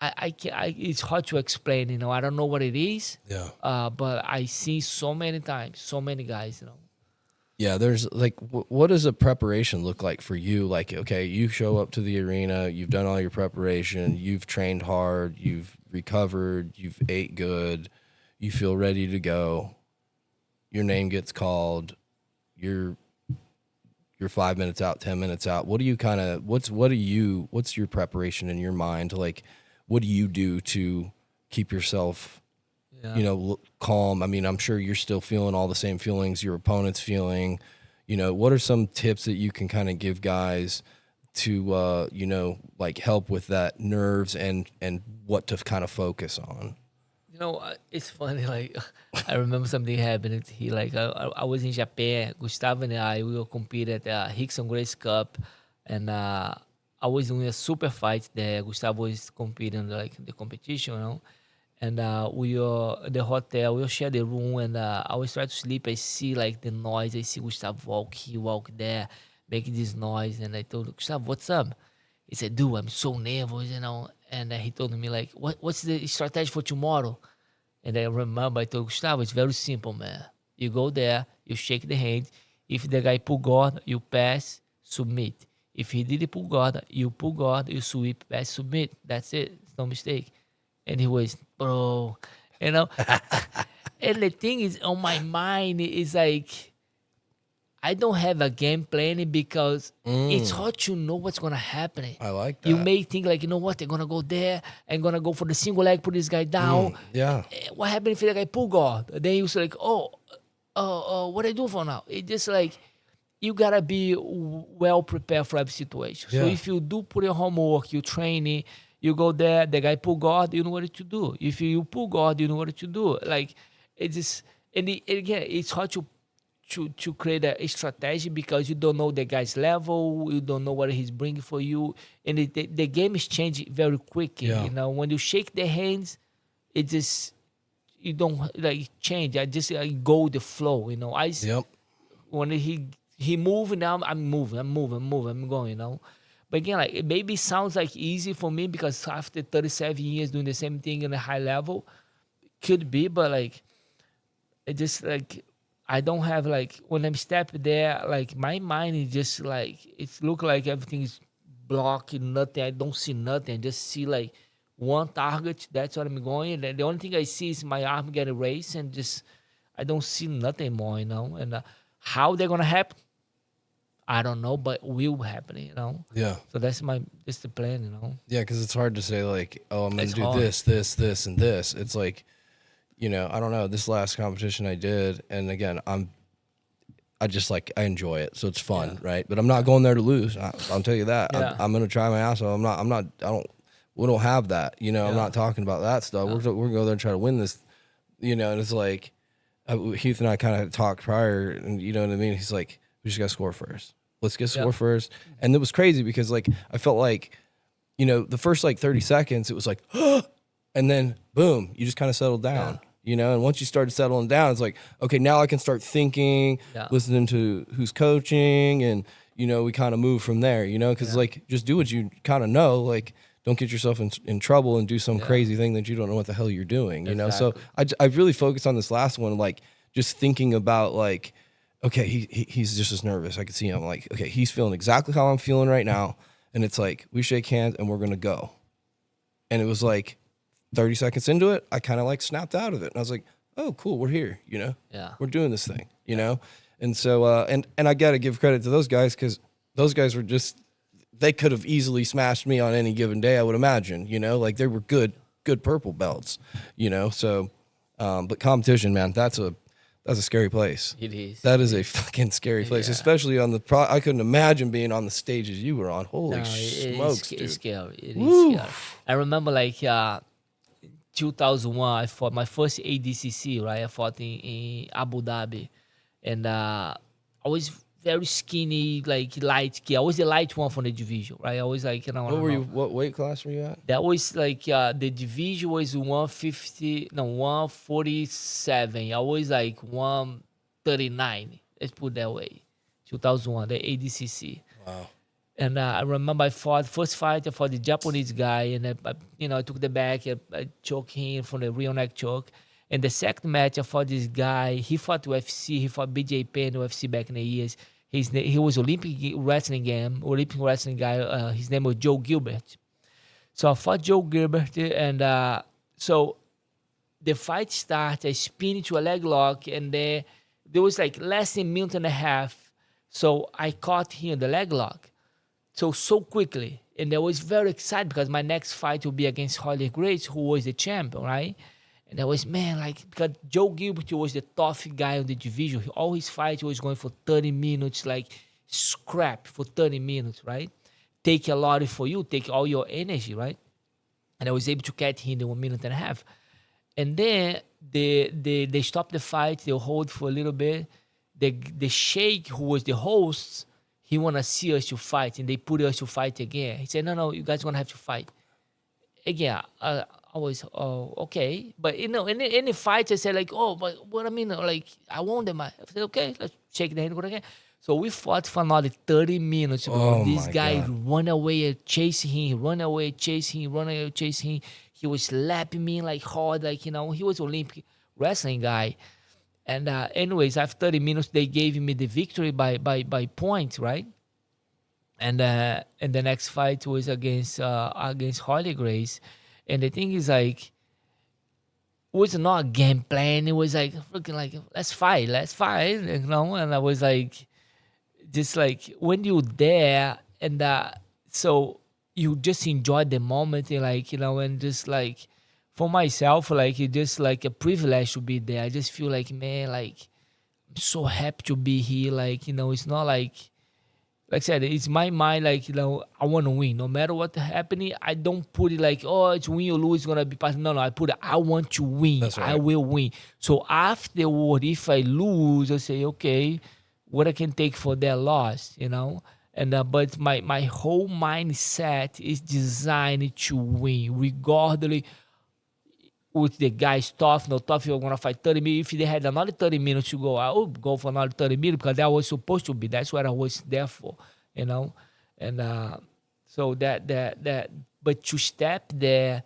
it's hard to explain, I don't know what it is. Yeah. But I see so many times, so many guys, Yeah, there's like, what does a preparation look like for you? Like, okay, you show up to the arena, you've done all your preparation, you've trained hard, you've recovered, you've ate good, you feel ready to go. Your name gets called, you're 5 minutes out, 10 minutes out. What do you kind of, what's your preparation in your mind? Like, what do you do to keep yourself, calm? I mean, I'm sure you're still feeling all the same feelings your opponent's feeling. What are some tips that you can kind of give guys you know, like help with that nerves and what to kind of focus on. You know, it's funny. Like, I remember something happened. He like, I was in Japan. Gustavo and I we were competing at Rickson Grace Cup, and I was doing a super fight there. Gustavo was competing like the competition, you know. And we were at the hotel. We share the room, and I was trying to sleep. I see like the noise. I see Gustavo walk. He walk there, making this noise. And I told Gustavo, "What's up?" He said, "Dude, I'm so nervous, you know." And he told me like, "What's the strategy for tomorrow?" And I remember I told Gustavo, "It's very simple, man. You go there, you shake the hand. If the guy pull guard, you pass, submit. If he didn't pull guard, you pull guard, you sweep, pass, submit. That's it. It's no mistake." And he was, bro, you know. And the thing is, on my mind is like, I don't have a game plan because it's hard to know what's gonna happen. I like that. You may think like, you know what, they're gonna go there and gonna go for the single leg, put this guy down. Yeah. What happened if the guy pull guard? Then you say like, what I do for now? It's just like you gotta be well prepared for every situation. So Yeah. if you do put your homework, you training, you go there, the guy pull guard, you know what to do. If you pull guard, you know what to do. Like it's just again, it's hard to create a strategy because you don't know the guy's level, you don't know what he's bringing for you, and the game is changing very quickly. Yeah. You know, when you shake the hands, it just you don't like change. I just go with the flow. You know, Yep. when he moving now, I'm moving, I'm going. You know, but again, like it maybe sounds like easy for me because after 37 years doing the same thing in a high level, could be, but like it just like. I don't have like when I'm stepping there, like my mind is just like it's look like everything is blocked, nothing. I don't see nothing. I just see like one target. That's what I'm going. And the only thing I see is my arm getting raised, and just I don't see nothing more, you know. And how they're gonna happen, I don't know, but will happen, you know. Yeah. So that's the plan, you know. Yeah, because it's hard to say like, oh, I'm gonna It's do hard. this, and this. It's like, you know, I don't know. This last competition I did, and again, I just like I enjoy it, so it's fun, right? But I'm not going there to lose. I'll tell you that. Yeah. I'm gonna try my ass off. We don't have that, you know. I'm Yeah. not talking about that stuff. We're gonna go there and try to win this, you know. And it's like Heath and I kind of talked prior, and you know what I mean. He's like, we just got to score first. Let's get score first. And it was crazy because like I felt like, you know, the first like 30 seconds, it was like, and then boom, you just kind of settled down. You know, and once you started settling down, it's like, okay, now I can start thinking, listening to who's coaching, and, you know, we kind of move from there, you know, because, like, just do what you kind of know. Like, don't get yourself in trouble and do some crazy thing that you don't know what the hell you're doing, you know? So I really focused on this last one, like, just thinking about, like, okay, he's just as nervous. I could see him, like, okay, he's feeling exactly how I'm feeling right now. And it's like, we shake hands and we're going to go. And it was like, 30 seconds into it, I kind of like snapped out of it. And I was like, oh, cool, we're here, you know? Yeah. We're doing this thing, you know? And so, and I got to give credit to those guys because those guys were just, they could have easily smashed me on any given day, I would imagine, you know? Like they were good purple belts, you know? So, but competition, man, that's a scary place. It is. That is a fucking scary place, especially on I couldn't imagine being on the stages you were on. Holy smokes, dude. It's scary. It is scary. I remember like 2001, I fought my first ADCC, right? I fought in Abu Dhabi. And I was very skinny, like light kid. I was the light one from the division, right? I was like, you know, What weight class were you at? that was like, the division was 147. I was like 139. Let's put it that way. 2001, the ADCC. Wow. And I remember first fight, I fought the Japanese guy, and I took the back, I choked him from the rear neck choke. And the second match, I fought this guy. He fought UFC, he fought BJJ in UFC back in the years. He was Olympic wrestling guy. His name was Joe Gilbert. So I fought Joe Gilbert, and so the fight started. I spin into a leg lock, and there was like less than a minute and a half. So I caught him in the leg lock. So quickly. And I was very excited because my next fight will be against Harley Grace, who was the champion, right? And I was, man, like, because Joe Gilbert was the tough guy on the division. All his fights was going for 30 minutes, like scrap for 30 minutes, right? take a lot for you, take all your energy, right? And I was able to catch him in 1.5 minutes. And then they stopped the fight. They hold for a little bit. The sheikh who was the host, he wanna see us to fight, and they put us to fight again. He said, no, you guys gonna have to fight again. I was, oh, okay, but in any fight, I said like, oh, but what I mean, like I won them. I said, okay, let's shake the hand again. So we fought for another 30 minutes, bro. Oh, This my guy God. run away, chase him, run away, chase him, run away, chase him. He was slapping me like hard, like he was Olympic wrestling guy. And anyways, after 30 minutes, they gave me the victory by points, right? And the next fight was against Harley Grace. And the thing is like, it was not a game plan. It was like freaking like, let's fight, And I was like, just like when you're there, and so you just enjoy the moment, and like and just like for myself, like it's just like a privilege to be there. I just feel like, man, like I'm so happy to be here. Like it's not like I said, it's my mind, like, I want to win. No matter what happening, I don't put it like, oh, it's win or lose, it's going to be passing. No, I put it, I want to win. That's right. I will win. So afterward, if I lose, I say, okay, what I can take for that loss, And but my whole mindset is designed to win, regardless with the guys tough, no tough, you're gonna fight 30 minutes. If they had another 30 minutes to go, I would go for another 30 minutes because that was supposed to be. That's what I was there for, And so that but to step there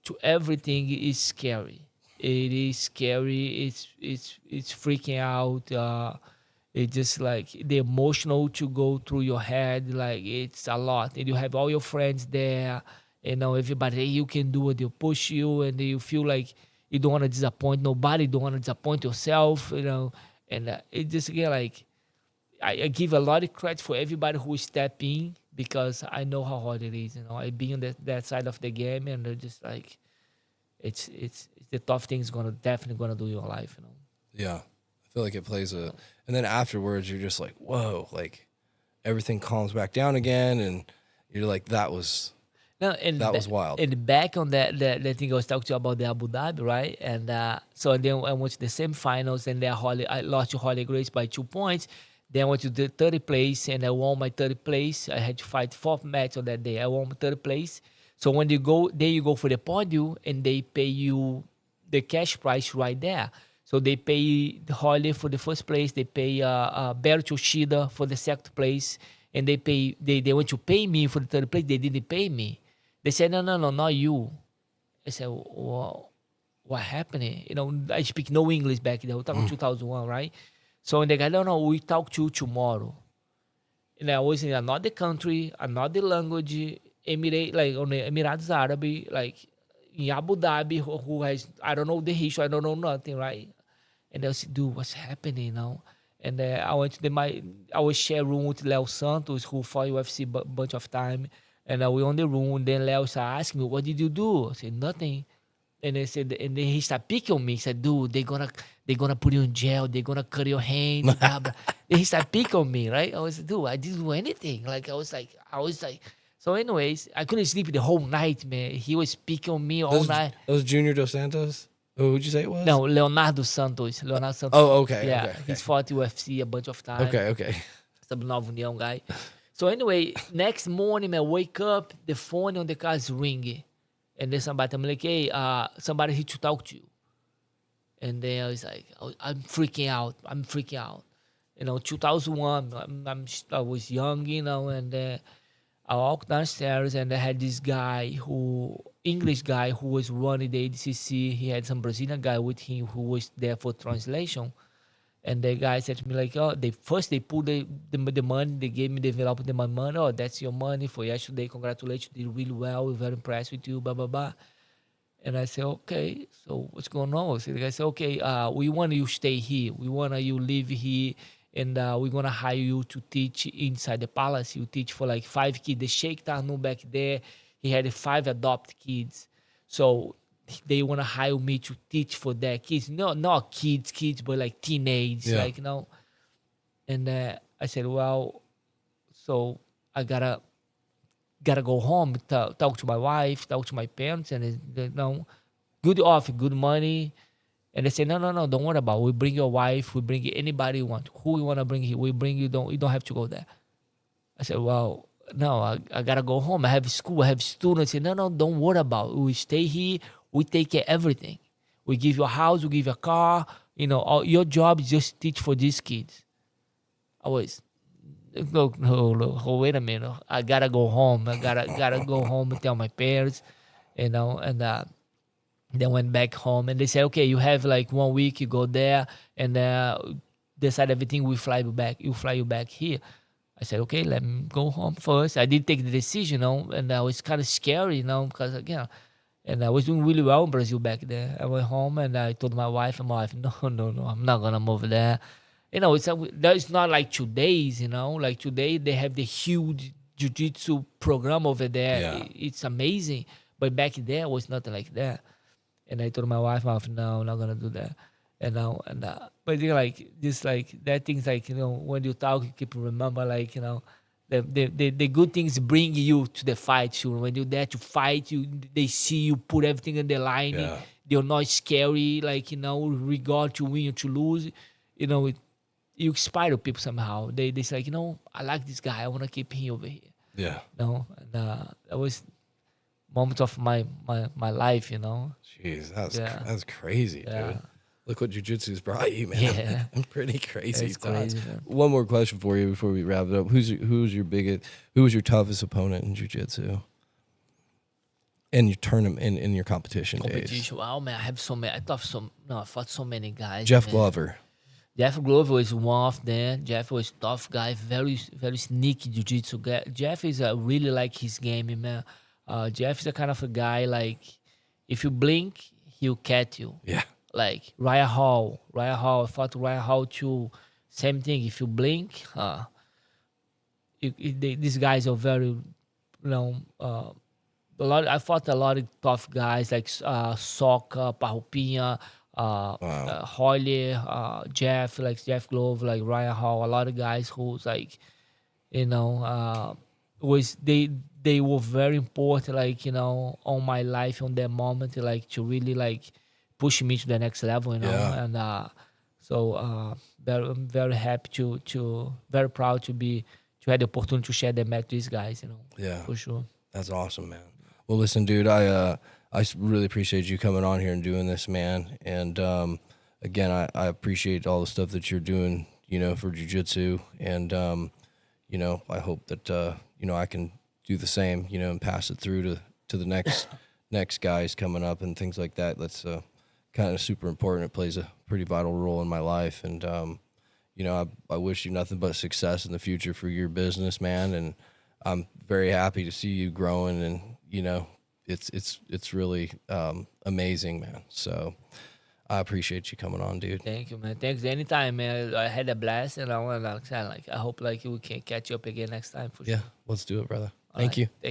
to everything is scary. It is scary. It's freaking out. It's just like the emotional to go through your head, like it's a lot. And you have all your friends there, everybody, hey, you can do it, they'll push you, and you feel like you don't want to disappoint nobody, don't want to disappoint yourself, And it just get like, I give a lot of credit for everybody who step in because I know how hard it is, I be on that side of the game, and they're just like, it's the tough things definitely gonna do your life, Yeah. I feel like it plays and then afterwards you're just like, whoa, like everything calms back down again. And you're like, that was wild. And back on that thing I was talking to you about the Abu Dhabi, right? And so then I went to the semifinals, and I lost to Harley Grace by 2 points. Then I went to the third place, and I won my third place. I had to fight 4th match on that day. I won my third place. So when you go for the podium, and they pay you the cash prize right there. So they pay Harley for the first place. They pay Berto Shida for the second place, and they went to pay me for the third place. They didn't pay me. They said, no, not you. I said, well, what happened? I speak no English back then. We're talking 2001, right? So and the guy, no, we talk to you tomorrow. And I was in another country, another language, like on the Emirates Arab, like in Abu Dhabi, who has, I don't know the history, I don't know nothing, right? And I said, dude, what's happening, And I went to I was share room with Leo Santos, who fought UFC a bunch of time. And we on the room. Then Leo started asking me, what did you do? I said, nothing. And and then he started picking on me. He said, dude, they're gonna put you in jail. They're gonna cut your hand. Blah, blah. Then he started picking on me, right? I was like, dude, I didn't do anything. Like, I was like. So anyways, I couldn't sleep the whole night, man. He was picking on me all night. That was Junior Dos Santos? Who would you say it was? No, Leonardo Santos. Oh, okay. Yeah, okay. he's fought UFC a bunch of times. Okay. Some Nova União guy. So anyway, next morning I wake up, the phone on the car is ringing. And then I'm like, hey, somebody here to talk to you. And then I was like, I'm freaking out. 2001, I was young, and then I walked downstairs, and I had this guy English guy who was running the ADCC. He had some Brazilian guy with him who was there for translation. And the guy said to me like, oh, they pulled the money. They gave me the envelope with the money. Oh, that's your money for yesterday. Congratulations, you did really well. We're very impressed with you, blah, blah, blah. And I said, okay, so what's going on? So the guy said, okay, we want you to stay here. We want you to live here. And we're going to hire you to teach inside the palace. You teach for like 5 kids. The Sheikh Tarnoum back there, he had 5 adopted kids. So they want to hire me to teach for their kids. No, not kids, but like teenage, like, And I said, well, so I got to gotta go home, talk to my wife, talk to my parents, and good offer, good money. And they say, no, don't worry about it. We bring your wife, we bring anybody you want. Who you want to bring here, we bring you. You don't have to go there. I said, well, no, I got to go home. I have school, I have students. I said, no, don't worry about it. We stay here, we take care of everything. We give you a house, we give you a car. Your job is just teach for these kids. I was, no, wait a minute. I got to go home. I gotta go home and tell my parents, and then went back home, and they said, okay, you have like 1 week, you go there and decide everything, we fly you back. You fly you back here. I said, okay, let me go home first. I did take the decision, and it was kind of scary, because again, and I was doing really well in Brazil back there. I went home and I told my wife, no, I'm not gonna move there. It's not like 2 days, like today they have the huge jiu-jitsu program over there. Yeah. It's amazing. But back there it was nothing like that. And I told my wife, no, I'm not gonna do that. But they're like just like that things, like when you talk, you keep remember, like the good things bring you to the fight. Sure, when you're there to fight, they see you put everything in the line. Yeah. They're not scary, like regard to win or to lose. You inspire people somehow. They say, like, I like this guy. I want to keep him over here. Yeah. That was moment of my life. Jeez, Yeah. that's crazy, Yeah. dude. Look what jujitsu's brought you, man. Yeah. Pretty crazy It's thoughts. crazy, man. One more question for you before we wrap it up. Who was your toughest opponent in jujitsu? In your tournament, in your competition days? Wow, man, I have so many. I fought so many guys. Jeff man. Glover. Jeff Glover was one of them. Jeff was tough guy, very very sneaky jiu-jitsu guy. Jeff is really like his game, man. Jeff is a kind of a guy, like, if you blink, he'll catch you. Yeah. Like Ryan Hall, I fought Ryan Hall too. Same thing. If you blink, these guys are very, I fought a lot of tough guys like Soca, Parrupinha, Holly, Jeff, like Jeff Glover, like Ryan Hall. A lot of guys who's like, was they were very important, like on my life on that moment, like to really like push me to the next level, Yeah. and so I'm very happy to very proud to have the opportunity to share the match with these guys, Yeah. for sure. That's awesome, man. Well, listen, dude, I really appreciate you coming on here and doing this, man. And again, I appreciate all the stuff that you're doing, for jiu-jitsu. And I hope that I can do the same, and pass it through to the next guys coming up and things like that. That's kind of super important. It plays a pretty vital role in my life. And I wish you nothing but success in the future for your business, man. And I'm very happy to see you growing, and it's really amazing, man. So I appreciate you coming on, dude. Thank you, man. Thanks anytime, man. I had a blast, and I hope like we can catch up again next time, for sure. Yeah, let's do it, brother. All Thank right. you. Thank you.